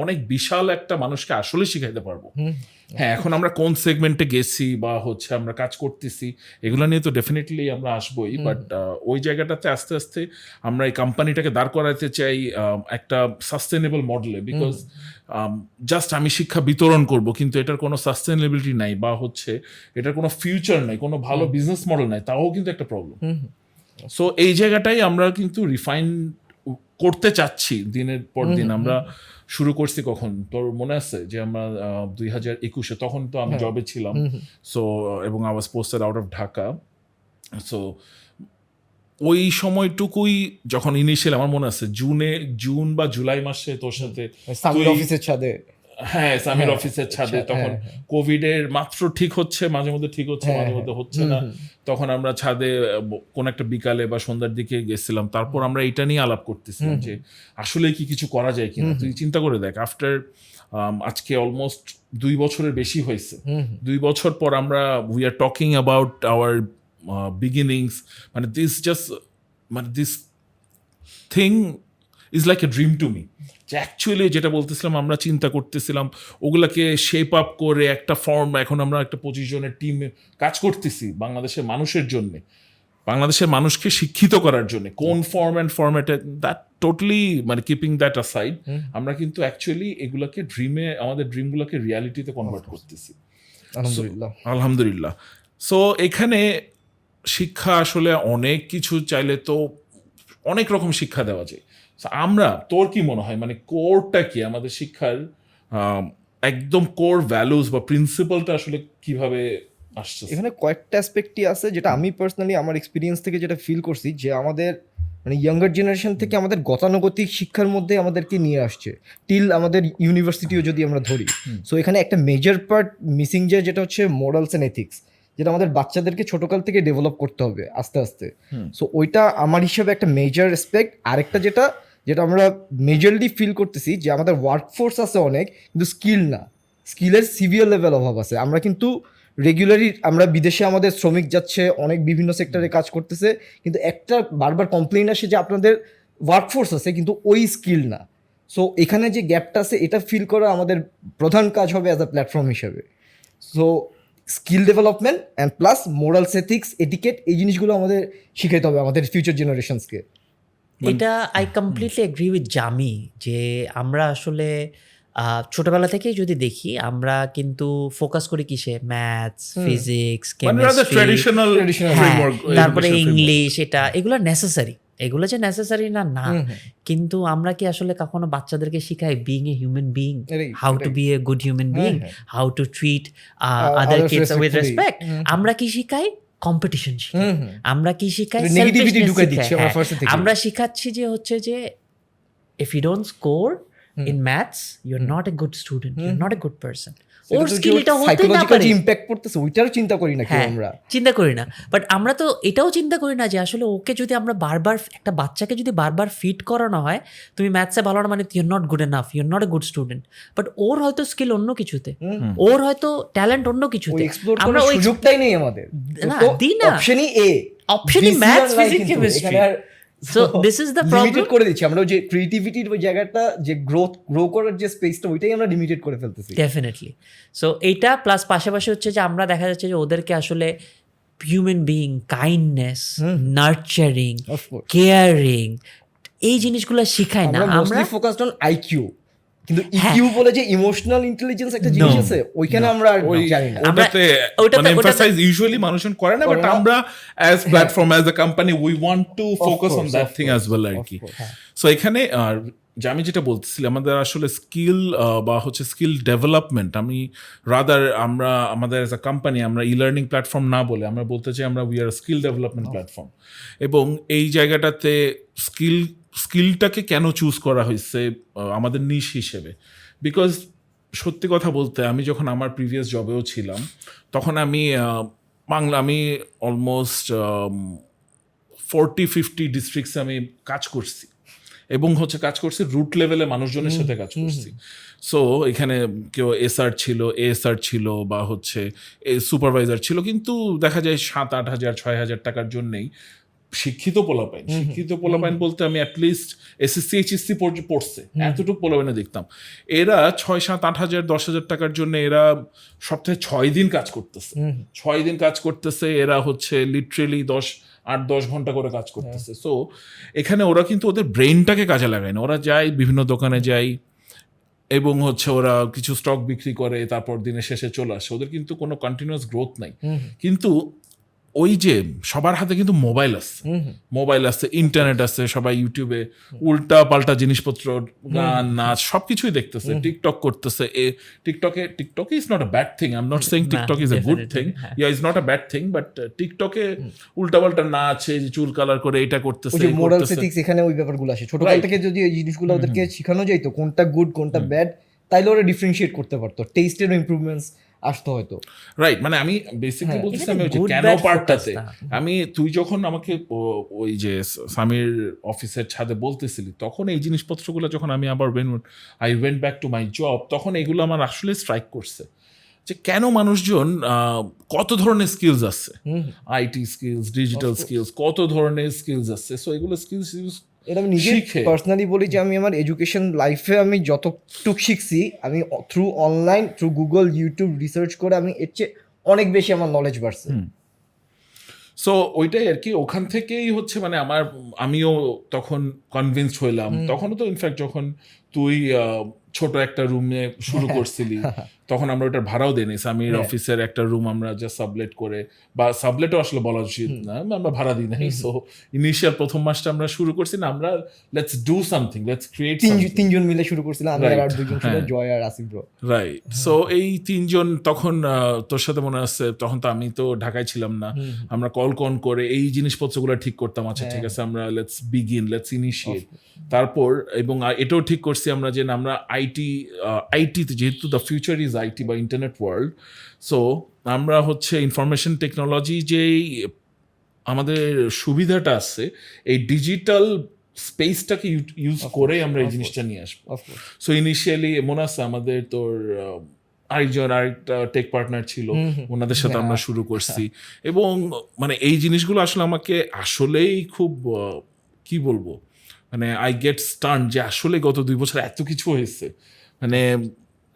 অনেক বিশাল একটা মানুষকে আসলে শিখাইতে পারবো। হ্যাঁ, এখন আমরা কোন সেগমেন্টে গেছি বা হচ্ছে আমরা কাজ করতেছি এগুলো নিয়ে তো ডেফিনেটলি আমরা আসবোই, বাট ওই জায়গাটাতে আস্তে আস্তে আমরা এই কোম্পানিটাকে দাঁড় করাতে চাই একটা সাস্টেনেবল মডেলে, বিকজ জাস্ট আমি শিক্ষা বিতরণ করব কিন্তু এটার কোনো সাস্টেনেবিলিটি নাই বা হচ্ছে এটার কোনো ফিউচার নাই, কোনো ভালো বিজনেস মডেল নাই, তাও কিন্তু একটা প্রবলেম। সো এই জায়গাটাই আমরা কিন্তু রিফাইন করতে চাচ্ছি দিনের পর দিন। আমরা শুরু করছি কখন তোর মনে আছে যে আমরা 2021-এ, তখন তো আমি জবে ছিলাম, সো এবং I was posted out of Dhaka. So ওই সময়টুকুই যখন ইনিশিয়াল আমার মনে আছে জুন বা জুলাই মাসে তোর সাথে অফিসের ছাদে, হ্যাঁ সামির অফিসের ছাদে, তখন কোভিড এর মাত্র ঠিক হচ্ছে, মাঝে মধ্যে ঠিক হচ্ছে, মাঝে মধ্যে হচ্ছে না, তখন আমরা ছাদে কোন একটা বিকালে বা সন্ধ্যার দিকে গেছিলাম, তারপর আমরা এটা নিয়ে আলাপ করতেছিলাম যে আসলে কি কিছু করা যায় কিনা। তুই চিন্তা করে দেখ, আফটার আজকে অলমোস্ট 2 বছরের বেশি হয়েছে, 2 বছর পর আমরা we are talking about our beginnings, মানে this thing is like a dream to me. যে অ্যাকচুয়ালি যেটা বলতেছিলাম আমরা চিন্তা করতেছিলাম ওগুলাকে শেপ আপ করে একটা ফর্ম, এখন আমরা একটা 25 জনের টিমে কাজ করতেছি বাংলাদেশের মানুষের জন্য, বাংলাদেশের মানুষকে শিক্ষিত করার জন্য। কোন ফর্ম অ্যান্ড ফর্ম্যাটে দ্যাট টোটালি, মানে কিপিং দ্যাট অ্যাসাইড, আমরা কিন্তু অ্যাকচুয়ালি এগুলাকে আমাদের ড্রিমগুলোকে রিয়ালিটিতে কনভার্ট করতেছি, আলহামদুলিল্লাহ। সো এখানে শিক্ষা আসলে অনেক কিছু চাইলে তো অনেক রকম শিক্ষা দেওয়া যায়। আমরা, তোর কি মনে হয় মানে কোরটা কি আমাদের শিক্ষার, একদম কোর ভ্যালুস বা প্রিন্সিপালটা আসলে কিভাবে আসছে? এখানে কয়েকটা অ্যাসপেক্টই আছে যেটা আমি পার্সোনালি আমার এক্সপিরিয়েন্স থেকে যেটা ফিল করছি, যে আমাদের মানে ইয়াঙ্গার জেনারেশন থেকে আমাদের গতানুগতিক শিক্ষার মধ্যে আমাদেরকে নিয়ে আসছে টিল আমাদের ইউনিভার্সিটিও যদি আমরা ধরি। সো এখানে একটা মেজর পার্ট মিসিং যায়, যেটা হচ্ছে মোরালস অ্যান্ড এথিক্স, যেটা আমাদের বাচ্চাদেরকে ছোটকাল থেকে ডেভেলপ করতে হবে আস্তে আস্তে। সো ওইটা আমার হিসাবে একটা মেজর অ্যাসপেক্ট। আরেকটা যেটা আমরা মেজরলি ফিল করতেছি, যে আমাদের ওয়ার্কফোর্স আছে অনেক, কিন্তু স্কিল না, স্কিলের সিভিয়ার লেভেল অভাব আছে। আমরা কিন্তু রেগুলারই আমরা বিদেশে আমাদের শ্রমিক যাচ্ছে, অনেক বিভিন্ন সেক্টরে কাজ করতেছে, কিন্তু একটা বারবার কমপ্লেইন আসে যে আপনাদের ওয়ার্কফোর্স আছে কিন্তু ওই স্কিল না। সো এখানে যে গ্যাপটা আছে এটা ফিল করা আমাদের প্রধান কাজ হবে অ্যাজ আ প্ল্যাটফর্ম হিসাবে। So skill development and plus morals ethics etiquette, এই জিনিসগুলো আমাদের শিখাইতে হবে আমাদের ফিউচার জেনারেশনসকে। এটা আই কমপ্লিটলি এগ্রি উইথ জামি, যে আমরা আসলে ছোটবেলা থেকেই যদি দেখি আমরা কিন্তু ফোকাস করি কিসে, ম্যাথস, ফিজিক্স, কেমিস্ট্রি, তারপরে ইংলিশ, এগুলো নেসেসারি, এগুলো যে নেসেসারি না না, কিন্তু আমরা কি আসলে কখনো বাচ্চাদেরকে শিখাই being a human being, how to be a good human being, how to treat other kids with respect? আমরা কি শিখাই? কম্পিটিশন শিখাই। আমরা কি শিখাই? আমরা শিখাচ্ছি যে হচ্ছে যে if you don't score in maths you're not a good student, you're not a good person. Or skill এটা হতে না পারে, ইমপ্যাক্ট পড়তেছে ওইটারও চিন্তা করি না, আমরা চিন্তা করি না। বাট আমরা তো এটাও চিন্তা করি না যে আসলে ওকে যদি আমরা বারবার, একটা বাচ্চাকে যদি বারবার ফিট করানো হয় তুমি ম্যাথসে ভালো না মানে you're not good enough, you're not a good student, but ওর হয়তো স্কিল অন্য কিছুতে, ওর হয়তো ট্যালেন্ট অন্য কিছুতে, আমরা ওই সুযোগটাই নেই আমাদের, না দিই না, অপশনই এ, অপশনই maths, physics, chemistry. So this is the problem. Limited করে দিচ্ছি আমরা, যে ক্রিয়েটিভিটির ওই জায়গাটা, যে গ্রো করার যে স্পেসটা, ওইটাই আমরা লিমিটেড করে ফেলতেছি। ডেফিনেটলি। সো এইটা প্লাস পাশাপাশি হচ্ছে যে আমরা দেখা যাচ্ছে যে ওদেরকে আসলে human being, kindness, nurturing, caring, এই জিনিসগুলো শিখাই না। আমরা ফোকাসড অন আইকিউ, কিন্তু ইকিউ বলে যে ইমোশনাল ইন্টেলিজেন্স একটা জিনিস আছে, ওইখানে আমরা জানি না। ওটাতে এমফাসাইজ ইউজুয়ালি মানুষজন করে না, বাট আমরা as platform, as a company we want to focus on that thing as well আর কি। সো এখানে আমি যেটা বলতেছিলাম, আমাদের আসলে স্কিল বা হচ্ছে স্কিল ডেভেলপমেন্ট, আমি রাদার আমরা আমাদের অ্যাজ আ কোম্পানি আমরা ইলার্নিং প্ল্যাটফর্ম না বলে আমরা বলতে চাই আমরা we R skill development platform. এবং এই জায়গাটাতে স্কিলটাকে কেন চুজ করা হয়েছে আমাদের নিশ হিসেবে, বিকজ সত্যি কথা বলতে আমি যখন আমার প্রিভিয়াস জবেও ছিলাম তখন আমি অলমোস্ট 40-50 ডিস্ট্রিক্টসে আমি কাজ করছি, এবং কাজ করছি রুট লেভেলে মানুষজনের সাথে কাজ করছি। সো এখানে কেউ এসআর ছিল, এএসআর ছিল, বা সুপারভাইজার ছিল, কিন্তু দেখা যায় 7-8 হাজার 6 হাজার টাকার জন্যেই শিক্ষিত পোলাপাইন বলতে আমি অ্যাটলিস্ট এসএসসি এইচএসসি পড়ছে এতটুকু পোলাপাইনে দেখতাম, এরা 6-7-8,000 10,000 টাকার জন্য এরা সপ্তাহে 6 দিন কাজ করতেছে, এরা হচ্ছে লিটারেলি 8-10 ঘন্টা করে কাজ করতেছে। সো এখানে ওরা কিন্তু ওদের ব্রেইনটাকে কাজে লাগায় না, ওরা যায় বিভিন্ন দোকানে যায় এবং হচ্ছে ওরা কিছু স্টক বিক্রি করে, তারপর দিনের শেষে চলে আসে, ওদের কিন্তু কোনো কন্টিনিউয়াস গ্রোথ নাই। কিন্তু ওই যে সবার হাতে কিন্তু মোবাইল আছে, ইন্টারনেট আছে, সবাই ইউটিউবে উল্টা পাল্টা জিনিসপত্র, গান, নাচ সবকিছুই দেখতেছে, টিকটক করতেছে। টিকটকে is not a bad thing, I am not saying TikTok is a good thing, is not a bad thing, but টিকটকে উল্টা পাল্টা নাচ, এই চুল কালার করে এটা করতেছে, মোরাল এথিক্স এখানে ওই ব্যাপারগুলো আসে। ছোটকাল থেকে যদি এই জিনিসগুলো ওদেরকে শেখানো যাইতো কোনটা গুড কোনটা ব্যাড, তাইলে ওরা ডিফারেন্সিয়েট করতে পারতো, টেস্টের ইমপ্রুভমেন্টস আসতো হয়তো। রাইট, মানে আমি বেসিক্যালি বলতেছি আমি ওই যে কেন পার্টটাতে তুই যখন আমাকে ওই যে সামির অফিসের ছাদে বলতেছিলি, তখন এই জিনিসপত্রগুলো যখন আমি আবার I went back to my job, তখন এগুলো আমার আসলে স্ট্রাইক করছে যে কেন মানুষজন কত ধরনের স্কিলস আছে, আইটি স্কিলস, ডিজিটাল স্কিলস, কত ধরনের স্কিলস আছে। সো এগুলো স্কিলস এটা আমি নিজে পার্সোনালি বলি যে আমি আমার এডুকেশন লাইফে আমি যতটুক শিখছি, আমি through online, through Google, YouTube research করে আমি এর চেয়ে অনেক বেশি আমার নলেজ বাড়ছে। সো ওইটাই আর কি, ওখান থেকেই হচ্ছে মানে আমিও তখন কনভিন্সড হইলাম। তখনও তো ইনফ্যাক্ট যখন তুই ছোট একটা রুমে শুরু করছিলি, তখন আমরা ওটার ভাড়াও দেই, সামির অফিসের একটা রুম আমরা জাস্ট সাবলেট করে, বা সাবলেটও আসলে বলা উচিত না, আমরা ভাড়া দিই নাই। সো ইনিশিয়াল প্রথম মাসটা আমরা শুরু করছি না, আমরা let's do something, let's create, তিনজন মিলে শুরু করছিলাম, আমি আর দুজন ছিল, জয় আর আসিফ ব্রো। রাইট, সো এই তিনজন তখন তোর সাথে মনে আছে, তখন তো আমি তো ঢাকায় ছিলাম না, আমরা কল করে এই জিনিসপত্রগুলো ঠিক করতাম। আচ্ছা ঠিক আছে, আমরা লেটস বিগিন, লেটস ইনিশিয়েট। তারপর এবং এটাও ঠিক করছি আমরা যে আমরা আইটিতে, যেহেতু দ্য ফিউচার ইজ আইটি বা ইন্টারনেট ওয়ার্ল্ড, সো আমরা হচ্ছে ইনফরমেশন টেকনোলজি যেই আমাদের সুবিধাটা আছে, এই ডিজিটাল স্পেসটাকে ইউজ করে আমরা এই জিনিসটা নিয়ে আসবো। সো ইনিশিয়ালি মনে আছে আমাদের তোর আরেকটা টেক পার্টনার ছিল, ওনাদের সাথে আমরা শুরু করছি। এবং মানে এই জিনিসগুলো আসলে আমাকে আসলেই খুব কি বলবো, মানে আই গেট স্টান্ড যে আসলে গত 2 বছর এত কিছু হয়েছে। মানে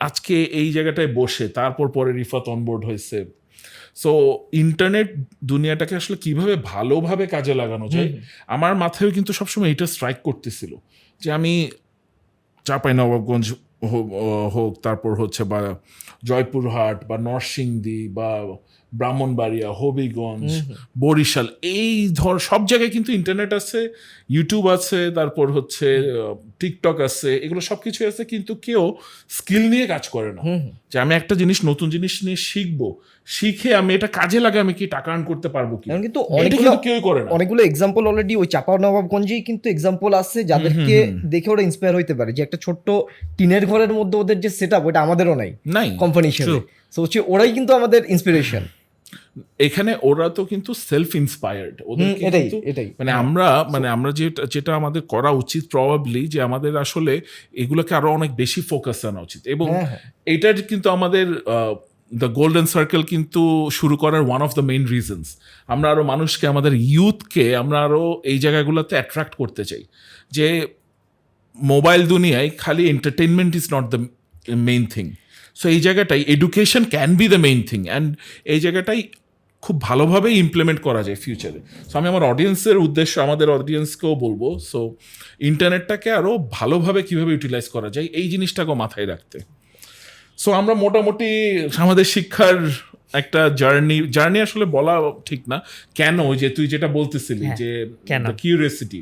আজকে এই জায়গাটায় বসে তারপর পরে রিফাত অনবোর্ড হয়েছে। সো ইন্টারনেট দুনিয়াটাকে আসলে কিভাবে ভালোভাবে কাজে লাগানো যায়, আমার মাথায়ও কিন্তু সবসময় এটা স্ট্রাইক করতেছিল যে আমি চাঁপাইনবাবগঞ্জ হোক, তারপর হচ্ছে বা জয়পুরহাট বা নরসিংদী বা ব্রাহ্মণবাড়িয়া, হবিগঞ্জ, বরিশাল, এই সব জায়গায় কিন্তু ইন্টারনেট আছে, ইউটিউব আছে, তারপর হচ্ছে টিকটক আছে, এগুলো সবকিছু আছে, কিন্তু কেউ স্কিল নিয়ে কাজ করে না যে আমি একটা জিনিস, নতুন জিনিস নিয়ে শিখবো, শিখে আমি এটা কাজে লাগে আমি কি টাকা আর্ন করতে পারবো কি, কিন্তু কেউ করে না। অনেকগুলো এক্সাম্পল অলরেডি ওই চাঁপাইনবাবগঞ্জেই কিন্তু এক্সাম্পল আছে যাদেরকে দেখে ওরা ইন্সপায়ার হইতে পারে, যে একটা ছোট্ট টিনের ঘরের মধ্যে ওদের যে সেটআপ, ওটা আমাদেরও নাই কোম্পানি হিসেবে। সো হচ্ছে ওরাই কিন্তু আমাদের ইন্সপিরেশন। এখানে ওরা তো কিন্তু সেলফ ইন্সপায়ার্ড, ওদের কিন্তু মানে আমরা যেটা আমাদের করা উচিত প্রবাবলি, যে আমাদের আসলে এগুলোকে আরো অনেক বেশি ফোকাস আনা উচিত। এবং এটার কিন্তু আমাদের দ্য গোল্ডেন সার্কেল কিন্তু শুরু করার one of the main reasons, আমরা আরো মানুষকে, আমাদের ইউথকে আমরা আরো এই জায়গাগুলোতে অ্যাট্রাক্ট করতে চাই, যে মোবাইল দুনিয়ায় খালি entertainment is not the main thing. So এই জায়গাটাই education can be the main thing, and এই জায়গাটাই খুব ভালোভাবে ইমপ্লিমেন্ট করা যায় ফিউচারে। সো আমি আমার অডিয়েন্সের উদ্দেশ্য, আমাদের অডিয়েন্সকেও বলবো, সো ইন্টারনেটটাকে আরও ভালোভাবে কীভাবে ইউটিলাইজ করা যায় এই জিনিসটাকেও মাথায় রাখতে। সো আমরা মোটামুটি আমাদের শিক্ষার একটা জার্নি আসলে বলা ঠিক না, কেন, যে তুই যেটা বলতেছিলি যে কিউরিওসিটি।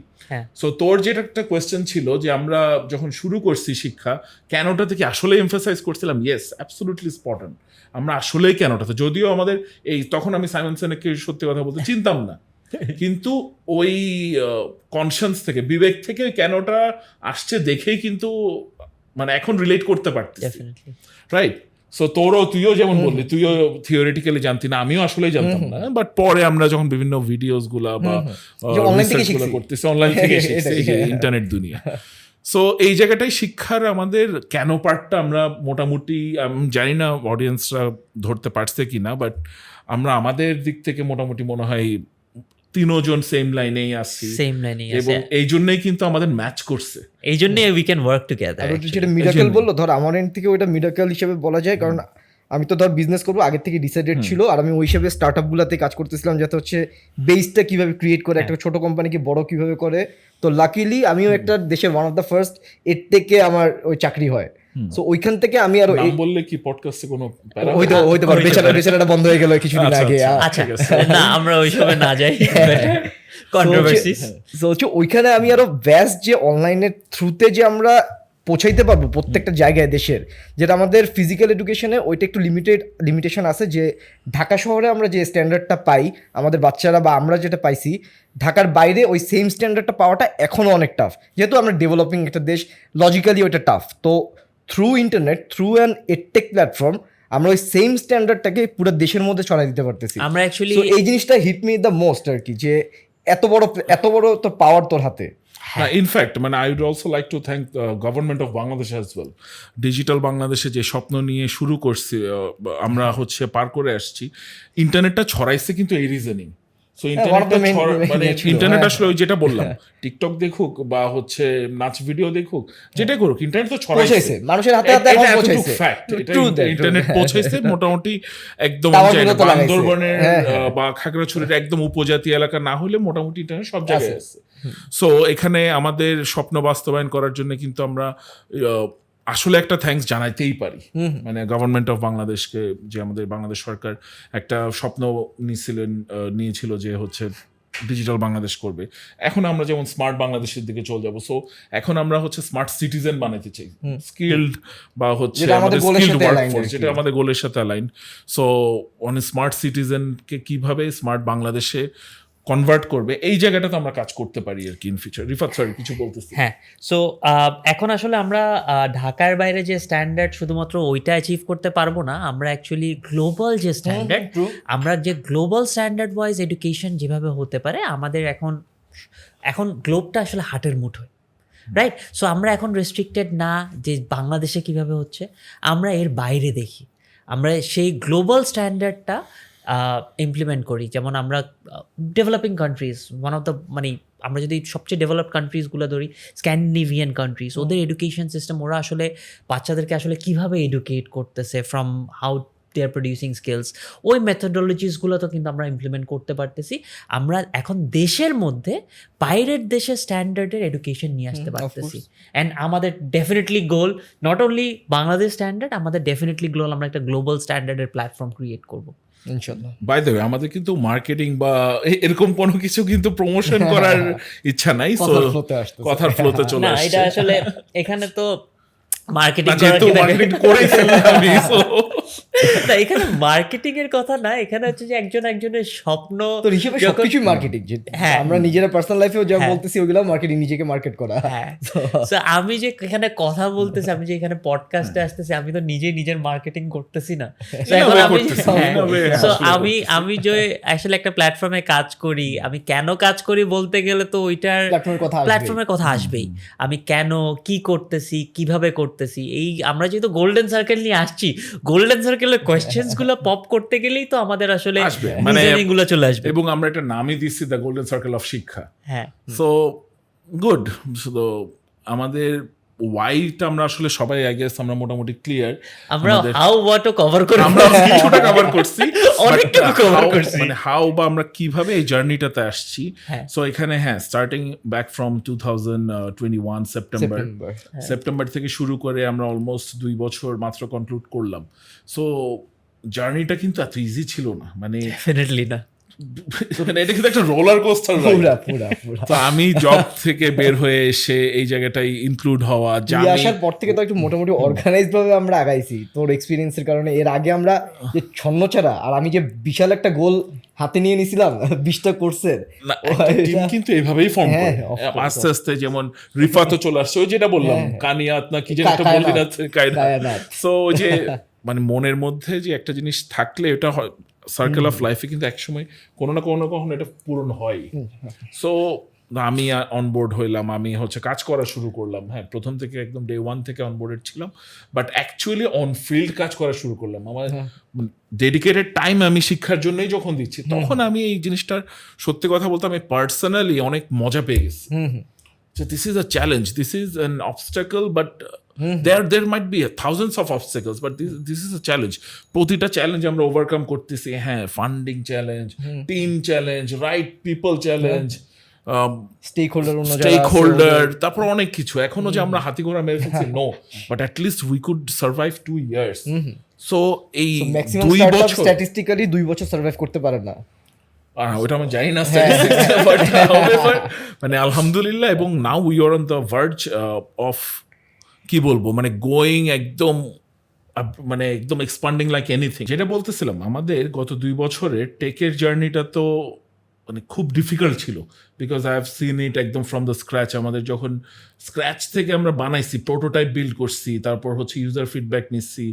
সো তোর যেটা একটা কোয়েশ্চেন ছিল যে আমরা যখন শুরু করছি শিক্ষা, কেনটা থেকে আসলে এমফাসাইজ করছিলাম, ইয়েস অ্যাবসলিউটলি স্পট অন, আমরা আসলেই কেনটাতে, যদিও আমাদের এই তখন আমি সাইমন সেনেককে সত্যি কথা বলতে চিনতাম না, কিন্তু ওই কনসিয়ান্স থেকে, বিবেক থেকে কেনটা আসছে দেখেই কিন্তু মানে এখন রিলেট করতে পারতেছি, রাইট? সো তুইও যেমন বললি, তুইও থিওরিটিক্যালি জানতি না, আমিও আসলেই জানতাম না, বাট পরে আমরা যখন বিভিন্ন ভিডিওস গুলা বা রিসার্চ গুলো করতেছি, অনলাইন থেকে শিখছি, ইন্টারনেট দুনিয়া। সো এই জায়গাটাই শিক্ষার আমাদের কেন পার্টটা আমরা মোটামুটি, আমি জানি না অডিয়েন্সরা ধরতে পারছে কি না, বাট আমরা আমাদের দিক থেকে মোটামুটি মনে হয় তিনজন সেম লাইনেই আসছি, সেম লাইনে এবং এই জন্যই কিন্তু আমাদের ম্যাচ করছে, এই জন্যই উই ক্যান ওয়ার্ক টুগেদার। আর যেটা মিরাকেল বললো, ধর আমার এন্ড থেকে ওইটা মিরাকেল হিসেবে বলা যায়, কারণ আমি তো ধর বিজনেস করবো আগের থেকে ডিসাইডেড ছিল, আর আমি ওই হিসেবে স্টার্ট আপ গুলাতে কাজ করতেছিলাম, যাতে হচ্ছে বেসটা কিভাবে ক্রিয়েট করে একটা ছোট কোম্পানিকে বড় কিভাবে করে। তো লাকিলি আমিও একটা দেশের ওয়ান অফ দ্য ফার্স্ট এর থেকে আমার ওই চাকরি হয়। সো ওইখান থেকে আমি আরো নাম বললে কি পডকাস্টে কোনো হইতে পারে, বেচারাটা বন্ধ হয়ে গেল কিছুদিন আগে। আচ্ছা না আমরা ওই সময় না যাই কন্ট্রোভার্সিস। সো হচ্ছে ওইখানে আমি আরো ব্যাস্ট যে অনলাইনের থ্রুতে যে আমরা পৌঁছাইতে পারবো প্রত্যেকটা জায়গায় দেশের, যেটা আমাদের ফিজিক্যাল এডুকেশনে ওইটা একটু লিমিটেশন আছে, যে ঢাকা শহরে আমরা যে স্ট্যান্ডার্ডটা পাই আমাদের বাচ্চারা বা আমরা যেটা পাইছি, ঢাকার বাইরে ওই সেম স্ট্যান্ডার্ডটা পাওয়াটা এখনও অনেক টাফ, যেহেতু আমরা ডেভেলপিং একটা দেশ, লজিক্যালি ওইটা টাফ। তো through internet, through an edtech platform আমরা ওই সেম স্ট্যান্ডার্ডটাকে পুরো দেশের মধ্যে ছড়াই দিতে পারতেছি। আমরা অ্যাকচুয়ালি এই জিনিসটা হিট মি দ্য মোস্ট আর কি, যে এত বড় তোর পাওয়ার তোর হাতে। ইনফ্যাক্ট মানে I would also like to thank government of Bangladesh as well. Digital বাংলাদেশে যে স্বপ্ন নিয়ে শুরু করছি আমরা হচ্ছে পার করে আসছি, ইন্টারনেটটা ছড়াইছে কিন্তু এই রিজনিং। সো ইন্টারনেট আসলে ওই যেটা বললাম, টিকটক দেখুক বা হচ্ছে নাচ ভিডিও দেখুক, যেটাই করুক, ইন্টারনেট তো ছড়াইছে মানুষের হাতে হাতে এখন পৌঁছাইছে। ইন্টারনেট পৌঁছাইছে মোটামুটি একদম বান্দরবনের বা খাগড়াছড়ির একদম উপজাতি এলাকা না হলে মোটামুটি ইন্টারনেট সব জায়গায় আছে। সো এখানে আমাদের স্বপ্ন বাস্তবায়ন করার জন্য কিন্তু আমরা আসলে একটা থ্যাঙ্কস জানাইতেই পারি, মানে গভর্নমেন্ট অফ বাংলাদেশকে, যে আমাদের বাংলাদেশ সরকার একটা স্বপ্ন নিয়েছিল যে হচ্ছে ডিজিটাল বাংলাদেশ করবে। এখন আমরা যেমন স্মার্ট বাংলাদেশের দিকে চলে যাবো। সো এখন আমরা হচ্ছে স্মার্ট সিটিজেন বানাতে চাই, স্কিলড বা হচ্ছে আমাদের স্কিলড ওয়ার্কফোর্স, যেটা আমাদের গোলের সাথে অ্যালাইন। সো অন স্মার্ট সিটিজেনকে কিভাবে স্মার্ট বাংলাদেশে কনভার্ট করবে, এই জায়গাটা তো আমরা কাজ করতে পারি আর কি ইন ফিউচার। রিফাত স্যার কিছু বলতেছি? হ্যাঁ, সো এখন আসলে আমরা ঢাকার বাইরে যে স্ট্যান্ডার্ড শুধুমাত্র ওইটা অ্যাচিভ করতে পারবো না, আমরা অ্যাকচুয়ালি গ্লোবাল যে স্ট্যান্ডার্ড, আমরা যে গ্লোবাল স্ট্যান্ডার্ড ওয়াইজ এডুকেশন যেভাবে হতে পারে, আমাদের এখন গ্লোবটা আসলে হাটের মুঠোয়, রাইট? সো আমরা এখন রেস্ট্রিক্টেড না যে বাংলাদেশে কিভাবে হচ্ছে, আমরা এর বাইরে দেখি, আমরা সেই গ্লোবাল স্ট্যান্ডার্ডটা ইমপ্লিমেন্ট করি। যেমন আমরা developing countries, one of the মানে আমরা যদি সবচেয়ে ডেভেলপড কান্ট্রিজগুলো ধরি, স্ক্যান্ডিনেভিয়ান কান্ট্রিজ, ওদের এডুকেশন সিস্টেম, ওরা আসলে বাচ্চাদেরকে আসলে কীভাবে এডুকেট করতেছে from how they are producing skills, ওই মেথোডোলজিসগুলো তো কিন্তু আমরা ইমপ্লিমেন্ট করতে পারতেছি। আমরা এখন দেশের মধ্যে বাইরের দেশের স্ট্যান্ডার্ডের এডুকেশন নিয়ে আসতে পারতেছি। অ্যান্ড আমাদের definitely goal not only Bangladesh standard, আমাদের ডেফিনেটলি গোল আমরা একটা গ্লোবাল স্ট্যান্ডার্ডের প্ল্যাটফর্ম ক্রিয়েট করবো ইনশাআল্লাহ। বাই দ্য ওয়ে আমাদের কিন্তু মার্কেটিং বা এরকম কোনো কিছু কিন্তু প্রমোশন করার ইচ্ছা নাই, সো কথার ফ্লোতে চলে আসছে। এটা আসলে এখানে তো মার্কেটিং না, এখানে মার্কেটিং এর কথা না, এখানে হচ্ছে যে একজনের স্বপ্ন তো হিসেবে সবকিছু মার্কেটিং। হ্যাঁ, আমরা নিজেরা পার্সোনাল লাইফেও যা বলতেছি ওগুলো মার্কেটিং, নিজেকে মার্কেট করা। হ্যাঁ, সো আমি যে এখানে কথা বলতেছি, আমি যে এখানে পডকাস্টে আসতেছি, আমি তো নিজের মার্কেটিং করতেছি না। সো আমি যে আসলে একটা প্ল্যাটফর্মে কাজ করি, আমি কেন কাজ করি বলতে গেলে তো ওইটার প্ল্যাটফর্মের কথা আসবেই। আমি কেন, কি করতেছি, কিভাবে করতেছি, এই আমরা যেহেতু গোল্ডেন সার্কেল নিয়ে আসছি, গোল্ডেন সার্কেলের কোয়েশ্চেন্স গুলো পপ করতে গেলেই তো আমাদের আসলে মানে এগুলো চলে আসবে। এবং আমরা একটা নামই দিচ্ছি দ্য গোল্ডেন সার্কেল অফ শিক্ষা। হ্যাঁ, সো গুড। সো আমাদের ওয়াইটা আমরা আসলে সবাই আই গেস আমরা মোটামুটি ক্লিয়ার। আমরা হাউ হোয়াট কভার করি, আমরা কিছুটা কভার করছি, অনেকটুকু কভার করছি। মানে হাউ বা আমরা কিভাবে এই জার্নিটাতে আসছি। সো এখানে হ্যাঁ, স্টার্টিং ব্যাক ফ্রম 2021 সেপ্টেম্বর থেকে শুরু করে আমরা অলমোস্ট 2 বছর মাত্র কনক্লুড করলাম। সো জার্নিটা কিন্তু এত ইজি ছিল না, মানে ডেফিনেটলি না। এটা কিন্তু একটা রোলার কোস্টার। তো আমি জব থেকে বের হয়ে এসে এই জায়গাটাই ইনক্লুড হওয়া, জামি আসার পর থেকে তো একটু মোটামুটি অর্গানাইজড ভাবে আমরা আগাইছি তোর এক্সপিরিয়েন্সের কারণে। এর আগে আমরা যে ছন্নছাড়া, আর আমি যে বিশাল একটা গোল হাতে নিয়ে নিছিলাম 20টা কোর্সের, কিন্তু এইভাবেই ফর্ম করে আস্তে আস্তে। যেমন রিফাতও চলে আসছে, ওই যেটা বললাম কানিয়াত না কি যেন একটা বললি না, কায়নাত। সো যে মানে মনের মধ্যে যে একটা জিনিস থাকলে এটা হয় সার্কেল অফ লাইফে, কিন্তু একসময় কোনো না কোনো কখনো এটা পূরণ হয়। সো আমি অনবোর্ড হইলাম, আমি হচ্ছে কাজ করা শুরু করলাম। হ্যাঁ, প্রথম থেকে একদম ডে 1 থেকে অনবোর্ডেড ছিলাম, বাট অ্যাকচুয়ালি অন ফিল্ড কাজ করা শুরু করলাম। আমার ডেডিকেটেড টাইম আমি শিক্ষার জন্যই যখন দিচ্ছি, তখন আমি এই জিনিসটার সত্যি কথা বলতে আমি পার্সোনালি অনেক মজা পেয়ে গেছি। So this is a challenge, this is an obstacle, but there might be thousands of obstacles, but this is a challenge. প্রতিটা চ্যালেঞ্জ আমরা ওভারকাম করতেছি। হ্যাঁ, funding challenge, team challenge, right people challenge, stakeholder, তারপর অনেক কিছু। এখনো যে আমরা হাতি ঘোড়া মেরে ফেলছি, no, but at least we could survive 2 years. So এই 2 বছর স্ট্যাটিস্টিক্যালি 2 বছর সার্ভাইভ করতে পারে না। ওটা আমি জানি না, মানে আলহামদুলিল্লাহ। এবং now we are on the verge of, কি বলবো, মানে গোয়িং একদম, মানে একদম এক্সপান্ডিং লাইক এনিথিং। যেটা বলতেছিলাম, আমাদের গত 2 বছরের টেকের জার্নিটা তো মানে খুব ডিফিকাল্ট ছিল, বিকজ আই হ্যাভ সিন ইট একদম ফ্রম দ্য স্ক্র্যাচ। আমাদের যখন স্ক্র্যাচ থেকে আমরা বানাইছি, প্রোটোটাইপ বিল্ড করছি, তারপর হচ্ছে ইউজার ফিডব্যাক নিচ্ছি,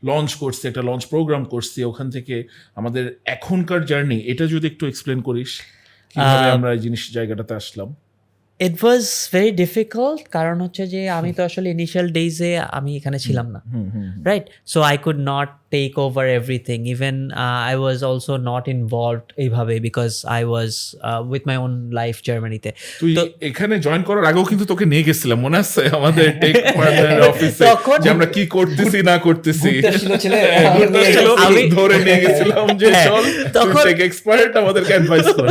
লঞ্চ করছি, একটা লঞ্চ প্রোগ্রাম করছি, ওখান থেকে আমাদের এখনকার জার্নি, এটা যদি একটু এক্সপ্লেন করিস কিভাবে আমরা এই জিনিস জায়গাটাতে আসলাম। ইট ওয়াজ ভেরি ডিফিকাল্ট, কারণ হচ্ছে যে আমি তো আসলে ইনিশিয়াল ডেজে আমি এখানে ছিলাম না, right? So I could not take over everything, even I was also not involved এইভাবে, because I was with my own life জার্মানিতে। তুই এখানে জয়েন করার আগেও কিন্তু তোকে নিয়ে গেছিলাম, মনে আছে আমাদের টেক পার্টনার অফিসে, যে আমরা কি করতেছি না করতেছি, আমি ধরে নিয়ে গেছিলাম যে চল তুই টেক এক্সপার্ট, আমাদেরকে অ্যাডভাইস কর।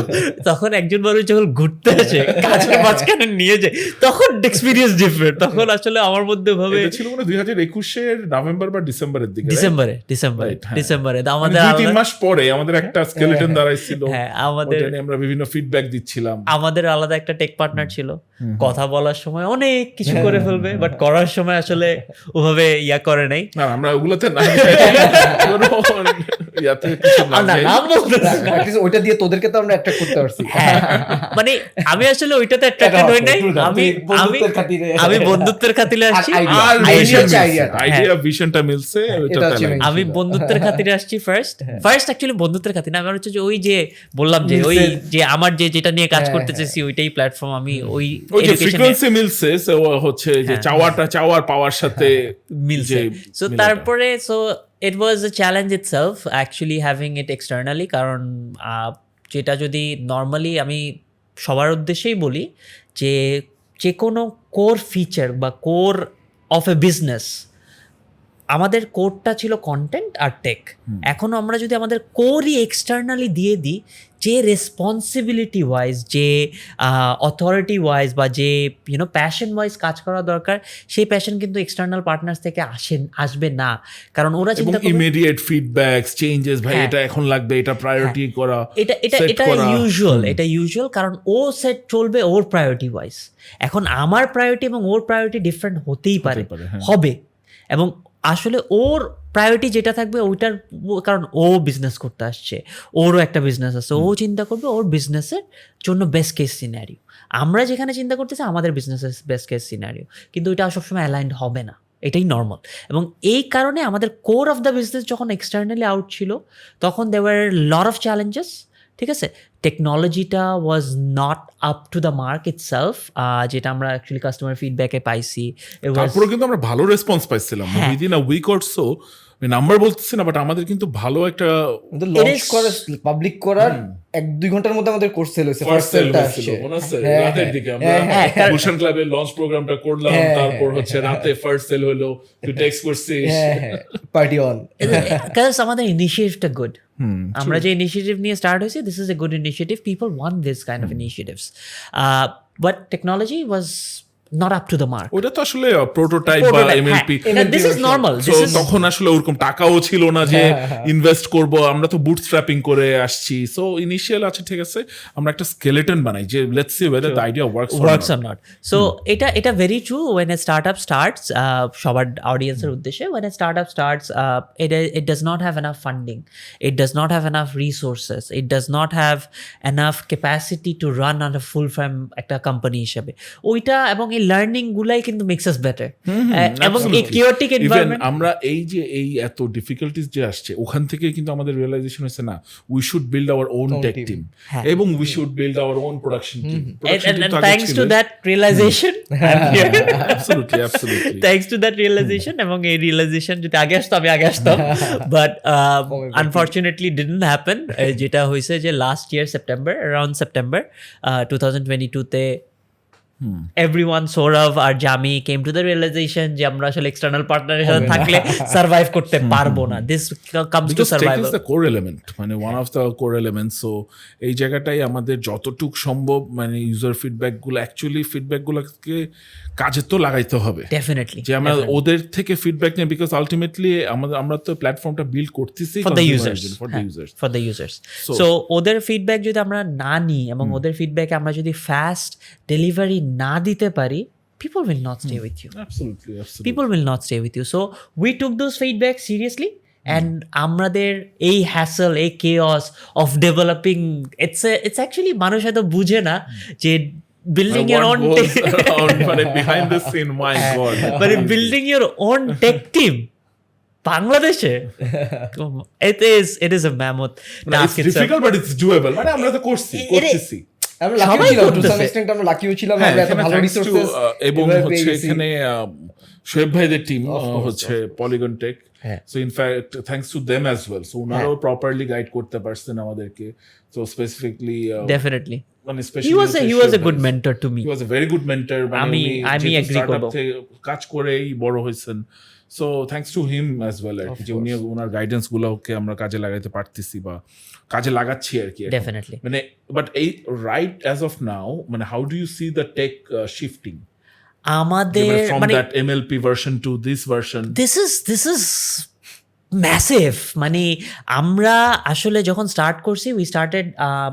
তখন একজন মানুষ যখন ঘুরতে আসে, কাজের মাঝখানে নিয়ে যায়, তখন এক্সপেরিয়েন্স ডিফারেন্ট। তখন আসলে আমার মধ্যে ভাবে ছিল মনে 2021 নভেম্বর বা ডিসেম্বরের দিকে, ডিসেম্বরে আমাদের 2-3 মাস পরে আমাদের একটা স্কেলেটন দাঁড়াইছিল। হ্যাঁ, আমাদের আমরা বিভিন্ন ফিডব্যাক দিচ্ছিলাম। আমাদের আলাদা একটা টেক পার্টনার ছিল, কথা বলার সময় অনেক কিছু করে ফেলবে, বাট করার সময় আসলে ওভাবে ইয়া করে নাই। না, আমরা ওগুলোতে না, ওইটা দিয়ে তোদেরকে তো আমরা অ্যাট্রাক্ট করতে পারছি। মানে আমি আসলে ওইটাতে অ্যাট্রাক্টেড হই নাই, আমি বন্ধুত্বের খাতিরে আসছি, আইডিয়া ভিশনটা মিলছে, আমি বন্ধুত্বের খাতিরে আসছি। ফার্স্ট অ্যাকচুয়ালি বন্ধুত্বের খাতিরে আমার হচ্ছে যে ওই যে বললাম যে ওই যে আমার যেটা নিয়ে কাজ করতে চাইছি ওইটাই প্ল্যাটফর্ম, আমি ওই ফ্রিকোয়েন্সি মিলছে, সো হচ্ছে যে চাওয়ার পাওয়ার সাথে মিলছে। সো তারপরে so it was a challenge itself actually having it externally, কারণ যেটা যদি নর্মালি আমি সবার উদ্দেশ্যেই বলি যে কোনো কোর ফিচার বা কোর অফ এ বিজনেস, আমাদের কোরটা ছিল কন্টেন্ট আর টেক। এখনও আমরা যদি আমাদের কোরই এক্সটার্নালি দিয়ে দিই, যে রেসপন্সিবিলিটি ওয়াইজ, যে অথরিটি ওয়াইজ বা যে প্যাশন ওয়াইজ কাজ করা দরকার, সেই প্যাশন কিন্তু এক্সটার্নাল পার্টনার্স থেকে আসবে না, কারণ ওরা চিন্তা করবে ইমিডিয়েট ফিডব্যাকস, চেঞ্জেস, ভাই এটা এখন লাগবে, এটা প্রায়োরিটি করা, এটা ইউজুয়াল, কারণ ও সেট চলবে ওর প্রায়োরিটি ওয়াইজ। এখন আমার প্রায়োরিটি এবং ওর প্রায়োরিটি ডিফারেন্ট হতেই পারে, হবে, এবং আসলে ওর প্রায়োরিটি যেটা থাকবে ওইটার, কারণ ও বিজনেস করতে আসছে, ওরও একটা বিজনেস আছে, ও চিন্তা করবে ওর বিজনেসের জন্য বেস্ট কেস সিনারিও। আমরা যেখানে চিন্তা করতেছি আমাদের বিজনেসের বেস্ট কেস সিনারিও, কিন্তু এটা সবসময় অ্যালাইন্ড হবে না, এটাই নর্মাল। এবং এই কারণে আমাদের কোর অফ দ্য বিজনেস যখন এক্সটার্নালি আউট ছিল, তখন they were lot of challenges, ঠিক আছে? টেকনোলজিটা was not up to the mark itself, যেটা আমরা অ্যাকচুয়ালি কাস্টমার ফিডব্যাকে পাইছি। তারপরে কিন্তু আমরা ভালো রেসপন্স পাইছিলাম within a week or so, number বলতেছি না, বাট আমাদের কিন্তু ভালো একটা লঞ্চ করা, পাবলিক করার 1-2 ঘন্টার মধ্যে আমাদের কোর্স সেল হয়েছে। ফার্স্ট সেলটা আসছে মনে আছে, রাতের দিকে আমরা গুলশান ক্লাবে লঞ্চ প্রোগ্রামটা করলাম, তারপর হচ্ছে রাতে ফার্স্ট সেল হলো, তুই টেক্সট করছিস, পার্টি অন, কারণ আমাদের ইনিশিয়েটিভটা গুড। আমরা যে ইনিশিয়েটিভ নিয়ে স্টার্ট হয়েছে, this is a good initiative, people want this kind of initiatives, but technology was not up to the mark. ওটা তো আসলে প্রোটোটাইপ বা এমএলপি, this is normal. তখন আসলে ওরকম টাকাও ছিল না যে ইনভেস্ট করব, আমরা তো বুটস্ট্র্যাপিং করে আসছি। সো ইনিশিয়াল আছে, ঠিক আছে, আমরা একটা স্কেলেটন বানাই যে let's see whether the idea works or not. So এটা very true when a startup starts, সবার অডিয়েন্সের উদ্দেশ্যে, when a startup starts, it does not have enough funding, it does not have enough resources, it does not have enough capacity to run on a full frame একটা কোম্পানি হিসেবে। ওইটা এবং এই লার্নিং গুলাই কিন্তু মেক্স আস বেটার, এবং এই কিওটিক এনভায়রনমেন্ট আমরা এই যে এই এত ডিফিকাল্টিস যে আসছে ওখান থেকে কিন্তু আমাদের রিয়েলাইজেশন হচ্ছে না we should build our own tech team এবং we should build our own production team. Thanks to that realization, absolutely thanks to that realization, এবং এই রিয়েলাইজেশন যদি আগে আসতো আমি আগে আসতাম, বাট আনফর্চুনেটলি ডিডন্ট হ্যাপেন। যেটা হয়েছে যে last year September, around September 2022-তে everyone, Sohrab আর Jami came to the realization যে আমরা আসলে এক্সটার্নাল পার্টনারের সাথে থাকলে সার্ভাইভ করতে পারবো না। This comes to survival, the core element, মানে one of the core elements. So এই জায়গাটাই আমাদের যতটুক সম্ভব মানে ইউজার ফিডব্যাকগুলো, অ্যাকচুয়ালি ফিডব্যাকগুলোকে কাজে তো লাগাইতে হবে ডেফিনেটলি, যে আমরা ওদের থেকে ফিডব্যাক নিই, বিকজ আলটিমেটলি আমরা তো প্ল্যাটফর্মটা বিল্ড করতেছি ফর দ্য ইউজার্স। সো ওদের ফিডব্যাক যদি আমরা না নিই এবং ওদের ফিডব্যাকে আমরা যদি ফাস্ট ডেলিভারি না দিতে পারি, people will not stay with you. Absolutely. People will not stay with you. So we took those feedback seriously, and আমাদের এই হ্যাসল, এই chaos of developing, it's actually মানুষ হয়তো বুঝে না যে building your own behind the scene, my god, but building your own tech team বাংলাদেশে, it is a mammoth task. It's difficult but it's doable. মানে আমরা তো করতেছি। আমরা লাকি ছিলাম, টু সাম এক্সটেন্ট আমরা লাকিও ছিলাম, আমরা এত ভালো রিসোর্সেস এবং হচ্ছে এখানে শোয়েব ভাইদের টিম হচ্ছে Polygon Tech, so in fact thanks to them as well. So ওনারাও প্রপারলি গাইড করতে পারছেন আমাদেরকে। সো স্পেসিফিকলি definitely মানে he was a good mentor to me. He was a very good mentor. আমি এগ্রি করব, কাজ করেই বড় হয়েছেন। So thanks to him as well আর কি, যে উনি ওনার গাইডেন্স গুলোকে আমরা কাজে লাগাইতে পারতেছি বা কাজে লাগাচ্ছি আর কি ডেফিনেটলি। মানে বাট এই রাইট অ্যাজ অফ নাও, মানে how do you see the tech shifting আমাদের from মানে that MLP version to this version? this is massive. মানে আমরা আসলে যখন স্টার্ট করছি, উই স্টার্টেড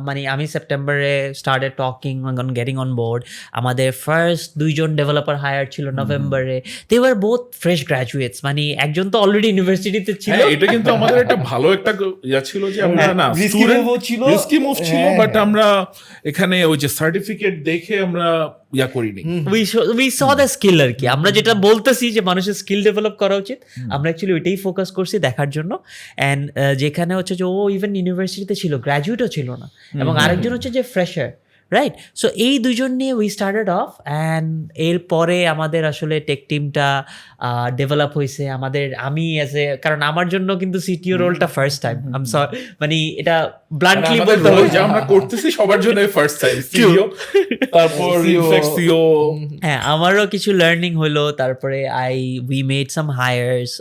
মানে আমি সেপ্টেম্বরে started talking on getting on board. আমাদের ফার্স্ট 2 জন ডেভেলপার হায়ার ছিল নভেম্বরে। They were both fresh graduates, মানে একজন তো অলরেডি ইউনিভার্সিটিতে ছিল। এটা কিন্তু আমাদের একটা ভালো একটা ইয়া ছিল যে আমরা না রিস্কি মুভ ছিল, বাট আমরা এখানে ওই যে সার্টিফিকেট দেখে আমরা ইয়া করিনি। উই স দ্য স্কিল আর কি, আমরা যেটা বলতেছি যে মানুষের স্কিল ডেভেলপ করা উচিত, আমরা অ্যাকচুয়ালি ওইটাই ফোকাস করছি দেখার জন্য। অ্যান্ড যেখানে হচ্ছে যে ও ইভেন ইউনিভার্সিটিতে ছিল, গ্র্যাজুয়েটও ছিল না, এবং আরেকজন হচ্ছে যে ফ্রেশার, রাইট? সো এই 2 জন নিয়ে উই স্টার্টেড অফ, অ্যান্ড এরপরে আমাদের আসলে টেক টিমটা ডেভেলপ হয়েছে। আমি কারণ আমার জন্য কিন্তু সিটিও রোলটা ফার্স্ট টাইম, মানে এটা ব্লান্টলি বলতে হবে যে আমরা করতেছি সবার জন্য ফার্স্ট টাইম সিইও, তারপর সিও। হ্যাঁ, আমারও কিছু লার্নিং হলো। তারপরে we made some hires.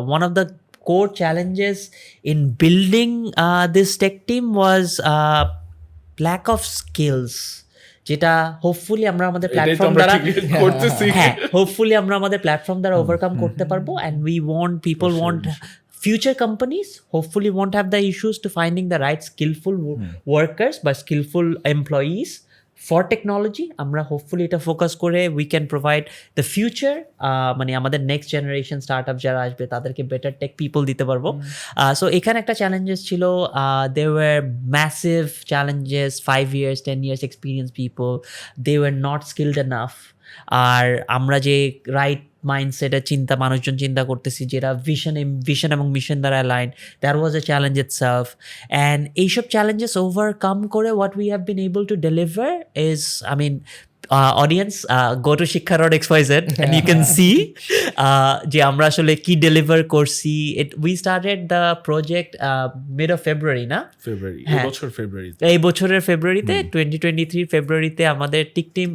One of the core challenges in building this tech team was lack of skills, যেটা হোপফুলি আমরা আমাদের প্ল্যাটফর্ম দ্বারা হোপফুলি আমরা আমাদের প্ল্যাটফর্ম দ্বারা ওভারকাম করতে পারবো। And people want future companies hopefully won't have the issues to finding the right skillful workers বা skillful employees for technology. আমরা হোপফুলি এটা ফোকাস করে we can provide the future, মানে আমাদের নেক্সট জেনারেশন স্টার্টআপ যারা আসবে তাদেরকে বেটার টেক পিপল দিতে পারবো। সো এখানে একটা চ্যালেঞ্জেস ছিল, there were massive challenges, 5 years 10 years experienced people, they were not skilled enough. আর আমরা যে রাইট মাইন্ডসেটের মানুষজন চিন্তা করতেছি, যেটা ভিশন এবং মিশন দ্বারা align, that was A challenge itself. And এইসব চ্যালেঞ্জেস ওভারকাম করে what we have been able to deliver is, audience, go to Shikkha.xyz and you can see যে আমরা আসলে কি ডেলিভার করছি। We started the project mid of February, না? এই বছরের ফেব্রুয়ারিতে 2023 ফেব্রুয়ারিতে আমাদের টিক টিম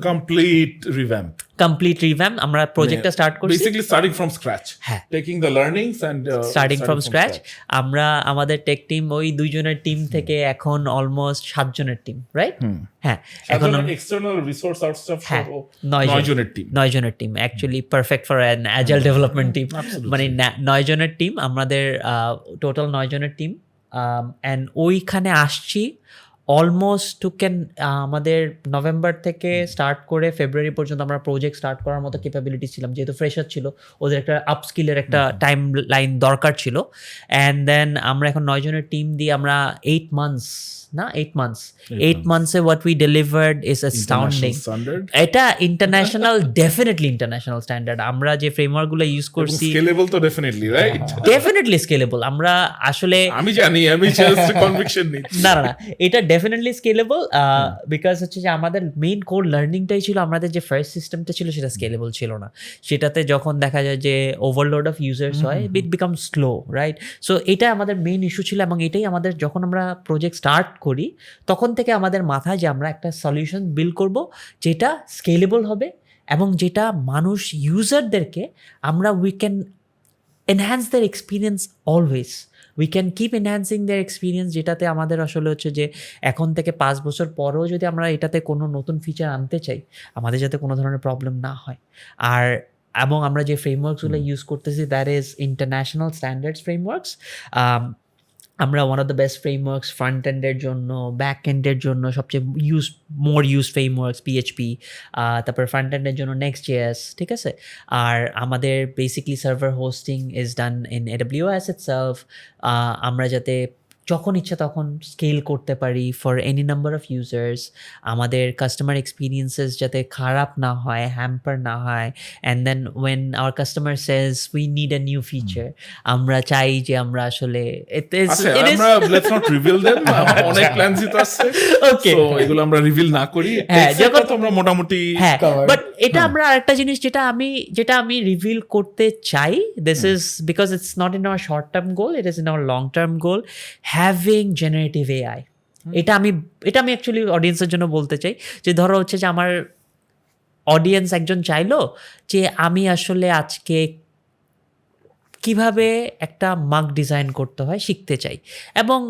কমপ্লিট রিভ্যাম্প আমরা প্রজেক্টটা স্টার্ট করছি, basically starting from scratch, taking the learnings and starting from scratch. আমরা আমাদের টেক টিম ওই 2 জনের টিম থেকে এখন অলমোস্ট 7 জনের টিম, রাইট? হ্যাঁ, এখন এক্সটার্নাল রিসোর্স আউট স্টাফ 9 জনের team, actually perfect for an agile development team. মানে 9 জনের টিম, আমাদের টোটাল 9 জনের টিম। অ্যান্ড ওইখানে আসছি অলমোস্ট আমাদের নভেম্বর থেকে স্টার্ট করে ফেব্রুয়ারি পর্যন্ত আমরা প্রজেক্ট স্টার্ট করার মতো ক্যাপাবিলিটি ছিলাম, যেহেতু ফ্রেশার ছিল, ওদের একটা আপস্কিলের একটা টাইম লাইন দরকার ছিল। অ্যান্ড দেন আমরা এখন 9 জনের টিম দিয়ে আমরা 8 months what we delivered is astounding. এটা ইন্টারন্যাশনাল, ডেফিনেটলি ইন্টারন্যাশনাল স্ট্যান্ডার্ড। আমরা যে ফ্রেমওয়ার্কগুলো ইউজ করছি স্কেলেবল তো ডেফিনেটলি, রাইট? Definitely scalable. আমরা আসলে আমি জানি, আমি জাস্ট কনভিকশন নিচ্ছি। না, এটা ডেফিনেটলি স্কেলেবল, বিকজ হচ্ছে যে আমাদের মেইন কোর লার্নিংটাই ছিল, আমাদের যে ফার্স্ট সিস্টেমটা ছিল সেটা স্কেলেবল ছিল না। সেটাতে যখন দেখা যায় যে ওভারলোড অফ ইউজার্স হয়, ইট বিকাম স্লো, রাইট? সো এটা আমাদের মেইন ইস্যু ছিল, এবং এটাই আমাদের যখন আমরা প্রজেক্ট স্টার্ট করি তখন থেকে আমাদের মাথায় যে আমরা একটা সলিউশন বিল্ড করব যেটা স্কেলেবল হবে, এবং যেটা মানুষ ইউজারদেরকে আমরা we can enhance their experience always, we can keep enhancing their experience, যেটাতে আমাদের আসলে হচ্ছে যে এখন থেকে 5 বছর পরেও যদি আমরা এটাতে কোনো নতুন ফিচার আনতে চাই, আমাদের যাতে কোনো ধরনের প্রবলেম না হয়। আর এবং আমরা যে ফ্রেমওয়ার্কসগুলো ইউজ করতেছি, that is international standards frameworks. আমরা one of the best frameworks front এন্ডের জন্য, ব্যাক এন্ডের জন্য সবচেয়ে মোর ইউজ ফ্রেমওয়ার্কস PHP, তারপর ফ্রন্ট এন্ডের জন্য Next.js, ঠিক আছে? আর আমাদের basically server hosting is done in AWS itself, আমরা যাতে যখন ইচ্ছা তখন স্কেল করতে পারি for any number of users, আমাদের কাস্টমার এক্সপিরিয়েন্সেস যাতে খারাপ না হয়, হ্যাম্পার না হয়। And then when our customer says we need a new feature, আমরা চাই যে আমরা আসলে লেটস নট রিভিল দেম, অনেক প্ল্যানস তো আছে, ওকে, সো এগুলো আমরা রিভিল না করি। যখন তোমরা মোটামুটি, হ্যাঁ, বাট এটা আমরা আরেকটা জিনিস যেটা আমি রিভিল করতে চাই, this is because it's not in our short term goal, it is in our long term goal, having generative AI। এটা আমি অ্যাকচুয়ালি অডিয়েন্সের জন্য বলতে চাই, যে ধরো হচ্ছে যে আমার অডিয়েন্স একজন চাইলো যে আমি আসলে আজকে কিভাবে একটা মাগ ডিজাইন করতে হয় শিখতে চাই, এবং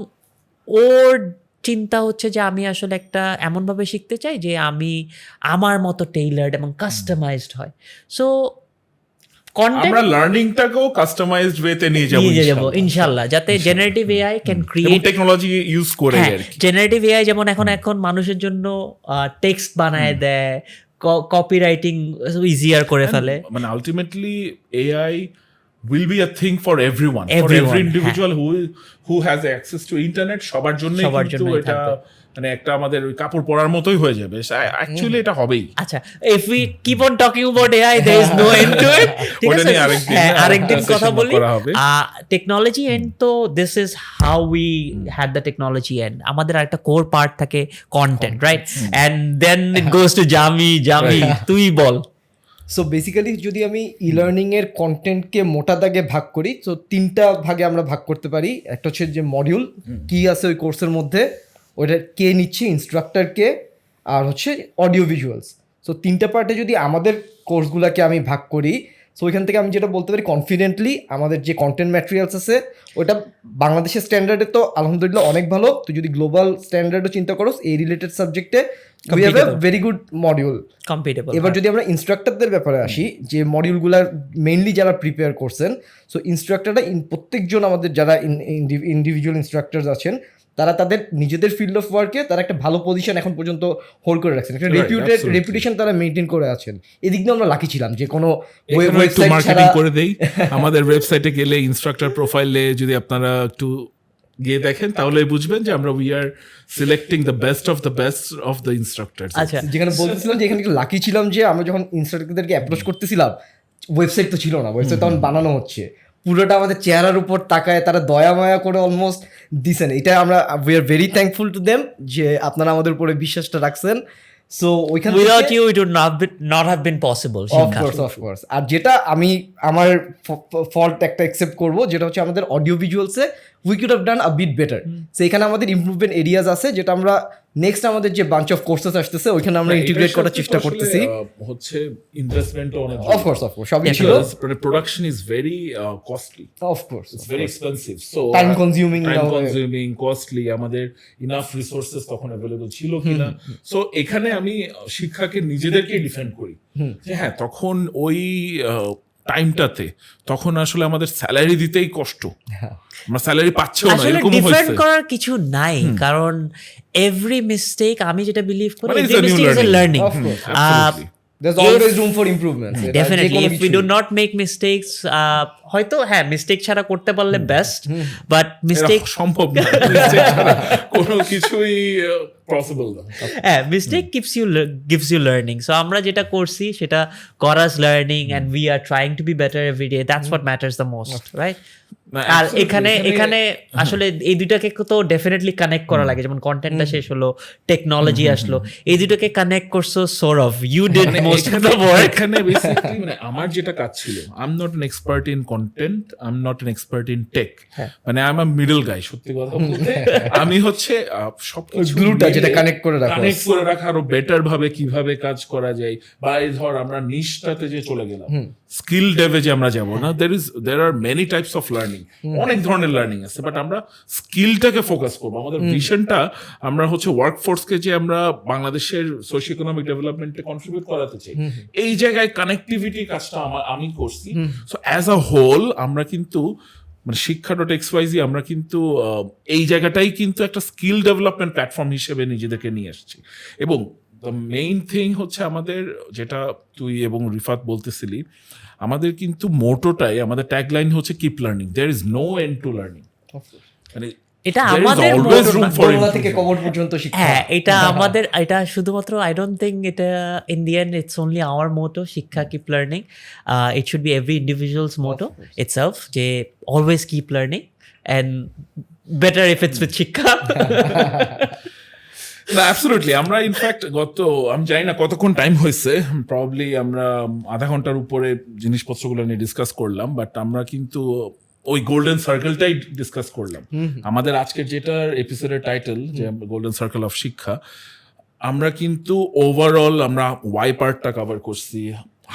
ওর চিন্তা হচ্ছে যে আমি আসলে একটা এমনভাবে শিখতে চাই যে আমি আমার মতো টেইলার্ড এবং কাস্টমাইজড হয়। সো আমরা লার্নিংটাকেও কাস্টমাইজড ওয়েতে নিয়ে যাব ইনশাআল্লাহ, যাতে generative AI can create technology use করে আর কি। জেনারেটিভ AI যেমন এখন মানুষের জন্য টেক্সট বানায় দেয়, কপিরাইটিং ইজিয়ার করে ফেলে, মানে ultimately AI will be a thing for everyone, for every individual who has access to internet, সবার জন্য কিন্তু এটা মানে একটা আমাদের ওই কাপড় পরার মতোই হয়ে যাবে। অ্যাকচুয়ালি এটা হবেই। আচ্ছা, if we keep on talking about AI, there is no end to it. ওটা নিয়ে আরেকদিন কথা বলি। টেকনোলজি এন্ড, তো this is how we had the technology end. আমাদের একটা কোর পার্ট থাকে content, right? And then it goes to Jami, তুই বল। সো বেসিক্যালি যদি আমি ইলার্নিং এর কন্টেন্টকে মোটা দাগে ভাগ করি, তো 3টা ভাগে আমরা ভাগ করতে পারি। একটা হচ্ছে যে মডিউল কি আছে ওই কোর্সের মধ্যে, ওইটা কে নিচ্ছে, ইনস্ট্রাক্টর কে, আর হচ্ছে অডিও ভিজুয়ালস। সো 3টা পার্টে যদি আমাদের কোর্সগুলোকে আমি ভাগ করি, সো ওইখান থেকে আমি যেটা বলতে পারি কনফিডেন্টলি, আমাদের যে কন্টেন্ট ম্যাটেরিয়ালস আছে ওটা বাংলাদেশের স্ট্যান্ডার্ডে তো আলহামদুলিল্লাহ অনেক ভালো। তো যদি গ্লোবাল স্ট্যান্ডার্ডও চিন্তা করো, এই রিলেটেড সাবজেক্টে we have a very good module. এবার যদি আমরা ইনস্ট্রাক্টরদের ব্যাপারে আসি, যে মডিউলগুলার মেইনলি যারা প্রিপেয়ার করছেন, সো ইনস্ট্রাক্টররা প্রত্যেকজন আমাদের যারা ইন্ডিভিজুয়াল ইনস্ট্রাক্টরস আছেন, তারা তাদের নিজেদের ফিল্ড অফ ওয়ার্কে তারা একটা ভালো পজিশন এখন পর্যন্ত হোল্ড করে রাখছেন, একটা রেপুটেশন তারা মেনটেন করে আছেন। এদিক দিয়ে আমরা লাকি ছিলাম যে কোনো মার্কেটিং করে দেই। আমাদের ওয়েবসাইটে গেলে ইনস্ট্রাক্টর প্রোফাইলে যদি আপনারা একটু গিয়ে দেখেন, তাহলে বুঝবেন যে আমরা we R selecting the best of the instructors. আচ্ছা, যেখানে বলতেছিলাম যে এখানে একটু লাকি ছিলাম যে আমরা যখন ইনস্ট্রাক্টরদেরকে অ্যাপ্রোচ করতেছিলাম, ওয়েবসাইট তো ছিল না, ওয়েবসাইট তখন বানানো হচ্ছে, পুরোটা আমাদের চেহারার উপর তাকায় তারা দয়া মায়া করে অলমোস্ট দিছেন। এটা আমরা we are very thankful to them যে আপনারা আমাদের উপরে বিশ্বাসটা রাখছেন। সো ওইখান থেকে without you it would not have been possible. Of course. আর যেটা আমি আমার ফল্ট একটা অ্যাকসেপ্ট করব, যেটা হচ্ছে আমাদের অডিও ভিজুয়ালসে we could have done a bit better. So এখানে আমাদের ইমপ্রুভমেন্ট এরিয়াজ আছে, যেটা আমরা নেক্সট আমাদের যে বাঞ্চ অফ কোর্সেস আসতেছে ওইখানে আমরা ইন্টিগ্রেট করার চেষ্টা করতেছি। হচ্ছে ইনভেস্টমেন্টও অনেক, অফকোর্স সবই ছিল। Production is very costly, of course it's very expensive, so time consuming, costly. আমাদের ইনাফ রিসোর্সেস তখন অ্যাভেলেবল ছিল কিনা। সো এখানে আমি শিক্ষাকে নিজেদেরকে ডিফেন্ড করি যে হ্যাঁ, তখন ওই টাইমটাতে, তখন আসলে আমাদের স্যালারি দিতেই কষ্ট, আমরা স্যালারি পাচ্ছিও না, আসলে এরকম ডিফারেন্ট হয়েছে। করার কিছু নাই, কারণ এভরি মিস্টেক, আমি যেটা বিলিভ করি, মানে it's every a new mistake is a learning. Learning. Of course. Absolutely. There's always room for improvement. Definitely, if we do not make mistakes, হয়তো হ্যাঁ মিস্টেক ছাড়া করতে পারলে বেস্ট, বাট মিস্টেক এরা সম্ভব না, mistake ছাড়া কোনো কিছুই পসিবল না। হ্যাঁ, mistake gives you learning. So আমরা যেটা করছি সেটা করাস learning, and we are trying to be better every day. That's what matters the most, right? আর এখানে আসলে এই দুইটাকে তো ডেফিনেটলি কানেক্ট করা লাগে, যেমন কন্টেন্টটা শেষ হলো, টেকনোলজি আসলো, এই দুটোকে কানেক্ট করছো Sourav, you did most of the work. এখানে বেসিক্যালি মানে আমার যেটা কাজ ছিল, I am not an expert in content, I am not an expert in tech, মানে I am a middle guy. সত্যি কথা বলতে আমি হচ্ছে সবকিছু গ্লুটা যেটা কানেক্ট করে রাখা, কানেক্ট করে রাখা, আরো বেটার ভাবে কিভাবে কাজ করা যায়, বা এই ধর আমরা নিশটাতে যে চলে গেলাম, স্কিল ডেভে যে আমরা যাবো না, there are many types of learning, অনেক ধরনের লার্নিং আছে, বাট আমরা স্কিলটাকে ফোকাস করবো। আমাদের ভিশনটা আমরা হচ্ছে ওয়ার্কফোর্সকে যে আমরা বাংলাদেশের সোশিও ইকোনমিক ডেভেলপমেন্টে কন্ট্রিবিউট করাতে চাই, এই জায়গায় কানেক্টিভিটি কাজটা আমি করছি। সো অ্যাজ আ হোল আমরা কিন্তু মানে শিক্ষা.xyz আমরা কিন্তু এই জায়গাটাই কিন্তু একটা স্কিল ডেভেলপমেন্ট প্ল্যাটফর্ম হিসেবে নিজেদেরকে নিয়ে আসছি। এবং দ্য মেইন থিং হচ্ছে আমাদের, যেটা তুই এবং রিফাত বলতেছিলি, আমাদের কিন্তু মোটোটাই, আমাদের ট্যাগলাইন হচ্ছে keep learning, there is no end to learning. মানে এটা there is আমাদের always room for করোনা থেকে improvement. কবর পর্যন্ত শিক্ষা। হ্যাঁ, এটা আমাদের, এটা শুধুমাত্র, আই ডোন্ট থিঙ্ক এটা in the end it's only our motto, Shikkha keep learning. It should be every individual's motto itself, যে always keep learning, and better if it's with Shikkha. না, অ্যাবসলিউটলি। আমরা ইনফ্যাক্ট আমি জানি না কতক্ষণ টাইম হয়েছে, প্রবাবলি আমরা আধা ঘন্টার উপরে জিনিসপত্রগুলো নিয়ে ডিসকাস করলাম, বাট আমরা কিন্তু ওই গোল্ডেন সার্কেলটাই ডিসকাস করলাম। আমাদের আজকের যেটার এপিসোডের টাইটেল, যে গোল্ডেন সার্কেল অফ শিক্ষা, আমরা কিন্তু ওভারঅল আমরা ওয়াই পার্টটা কভার করছি,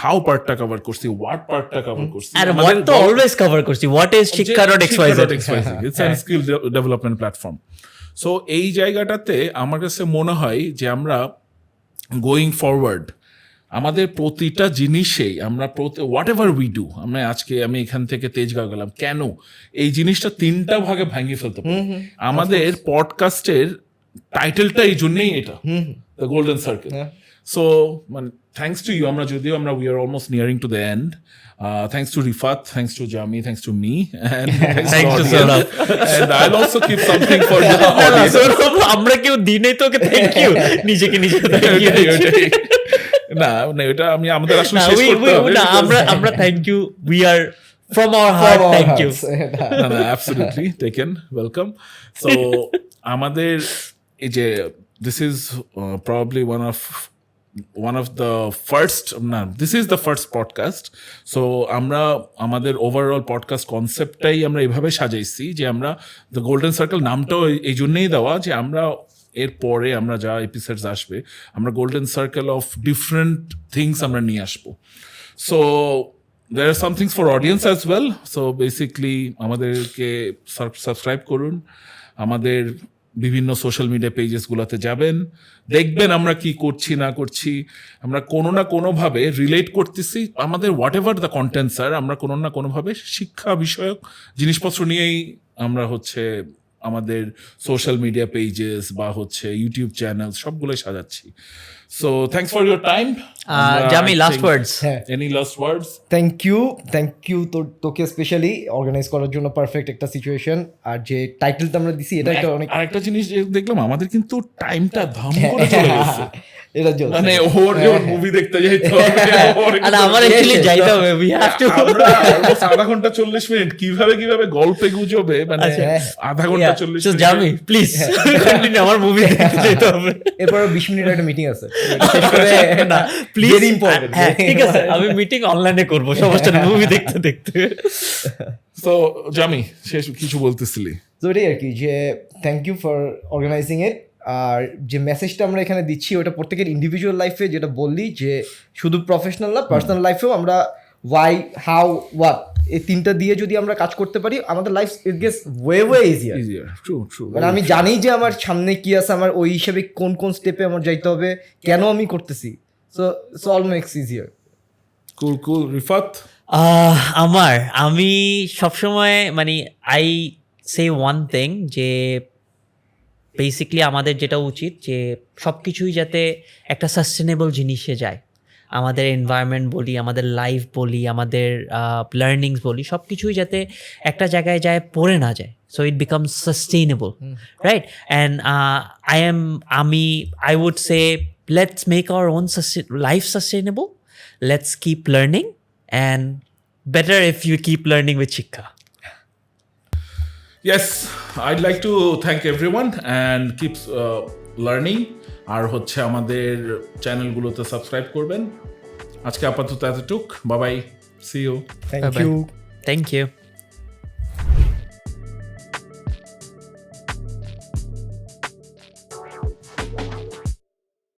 হাউ পার্টটা কভার করছি, হোয়াট পার্টটা কভার করছি, আর হোয়াট তো অলওয়েজ কভার করছি, হোয়াট ইজ শিক্ষা.xyz। It's an skill development platform. So এই জায়গাটাতে আমার কাছে মনে হয় যে আমরা গোয়িং ফরওয়ার্ড আমাদের প্রতিটা জিনিসেই আমরা হোয়াট এভার উই ডু, আমি এখান থেকে তেজগাঁও গেলাম, কেন এই জিনিসটা 3টা ভাগে ভাঙিয়ে ফেলতে পারি। আমাদের পডকাস্টের টাইটেলটা এই জন্যই এটা, দ্য গোল্ডেন সার্কেল। সো মানে থ্যাংকস টু ইউ, আমরা we R almost nearing to the end. Thanks to Rifat, thanks to Jami, thanks to me, and thanks to Sohrab. And I'll also keep something for the audience. আমরা কেউ দিনে তোকে থ্যাংক ইউ, নিজেকে নিজে থ্যাংক ইউ। না, এটা আমি আমাদের আসলে শেষ করতে হবে। আমরা thank you, we are from our heart thank you. না, absolutely taken, welcome. So আমাদের এই যে this is probably one of the first, this is the first podcast. So আমরা আমাদের ওভারঅল পডকাস্ট কনসেপ্টটাই আমরা এভাবে সাজাইছি যে আমরা দ্য গোল্ডেন সার্কেল নামটাও এই জন্যই দেওয়া, যে আমরা এরপরে আমরা যা এপিসোডস আসবে, আমরা golden circle of different things আমরা নিয়ে আসবো। So there are some things for audience as well. So basically আমাদেরকে সাবস্ক্রাইব করুন, আমাদের বিভিন্ন সোশ্যাল মিডিয়া পেজেসগুলোতে যাবেন, দেখবেন আমরা কি করছি না করছি, আমরা কোনো না কোনোভাবে রিলেট করতেছি। আমাদের what ever the content sir, আমরা কোনো না কোনোভাবে শিক্ষা বিষয়ক জিনিসপত্র নিয়েই আমরা হচ্ছে আমাদের সোশ্যাল মিডিয়া পেজেস বা হচ্ছে ইউটিউব চ্যানেল সবগুলোই সাজাচ্ছি। So thanks for your time. Jami, last words. Any last words? Thank you তোকে স্পেশালি অর্গানাইজ করার জন্য, পারফেক্ট একটা সিচুয়েশন। আর যে টাইটেলটা আমরা দিছি এটা একটা অনেক, আরেকটা জিনিস দেখলাম আমাদের কিন্তু টাইমটা ধাম করে চলে গেছে। এটা মানে ওর যখন মুভি দেখতে যাইতে হবে, আর আমার অ্যাকচুয়ালি যাইতে হবে, উই হ্যাভ টু। আমরা আধা ঘন্টা 40 মিনিট কিভাবে গল্পে গুজবে, মানে আধা ঘন্টা 40 মিনিট। জামি প্লিজ কন্টিনিউ, আমার মুভি দেখতে যেতে হবে। এরপর 20 মিনিট একটা মিটিং আছে, না প্লিজ, হ্যাঁ ঠিক আছে, আমি মিটিং অনলাইনে করব, সমস্যা নেই, মুভি দেখতে দেখতে। সো জামি, শেষ কিছু বলতেছিলি? তো এটাই আর কি, যে থ্যাংক ইউ ফর অর্গানাইজিং ইট। আর যে মেসেজটা আমরা এখানে দিচ্ছি ওটা প্রত্যেকের ইন্ডিভিজুয়াল লাইফে, যেটা বললি যে শুধু প্রফেশনাল না, পার্সোনাল লাইফেও আমরা ওয়াই, হাউ, হোয়াট, এই 3টা দিয়ে যদি আমরা কাজ করতে পারি, আমাদের life it gets way easier. True. মানে আমি জানি যে আমার সামনে কি আছে, আমার ওই হিসাবে কোন স্টেপে আমার যাইতে হবে, কেন আমি করতেছি। So all makes easier. Cool. Rifat? আমি সবসময় মানে আই সে ওয়ান থিং যে বেসিকলি আমাদের যেটা উচিত যে সব কিছুই যাতে একটা সাস্টেনেবল জিনিসে যায়, আমাদের এনভায়রনমেন্ট বলি, আমাদের লাইফ বলি, আমাদের লার্নিংস বলি, সব কিছুই যাতে একটা জায়গায় যায় পড়ে না যায়, so it becomes sustainable, right? And I would say let's make our own life sustainable, let's keep learning, and better if you keep learning with Shikkha. Yes, I'd like to thank everyone and keep learning. আর হচ্ছে আমাদের চ্যানেলগুলোতে সাবস্ক্রাইব করবেন। আজকে আপাতত এতটুক, bye bye, see you. Thank you. Thank you.